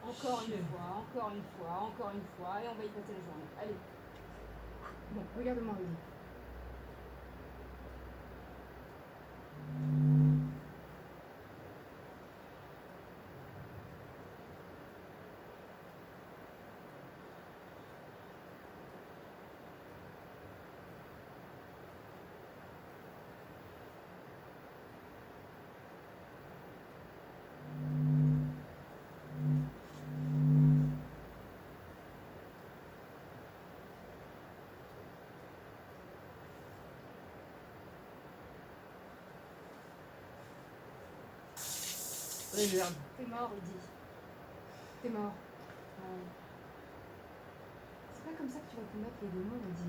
Encore une fois, encore une fois, encore une fois, et on va y passer la journée. Allez.
Bon, regarde-moi, Rudy.
Allez, merde.
T'es mort, Rudy. T'es mort. C'est pas comme ça que tu vas combattre les démons, Rudy.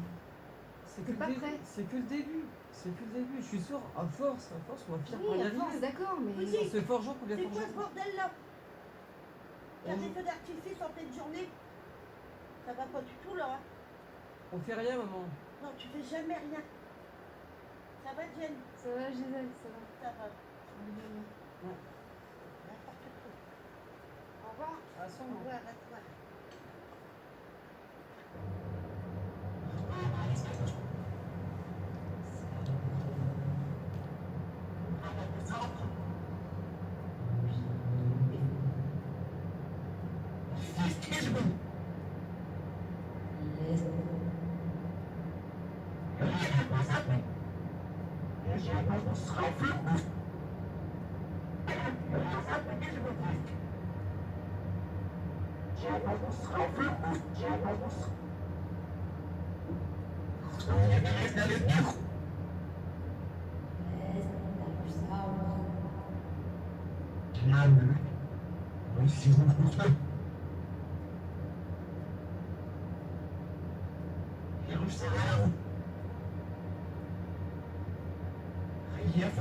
C'est
T'es
que
pas
le début.
prêt.
C'est que le début. C'est que le début. Je suis sûr, à force, on va finir par
Oui,
y
à
arriver.
force, d'accord, mais...
Oui,
On se forgeant pour bien
C'est quoi
forger.
ce bordel là? Il y a
On-
des feux d'artifice en pleine journée. Ça va pas du tout là. Hein.
On fait rien, maman.
Non, tu fais jamais rien. Ça va, Jen?
Ça va, Gisèle, ça va.
Ça va.
Ouais.
N'importe quoi. Au revoir.
À son
Au
moment.
revoir, à toi.
Yes,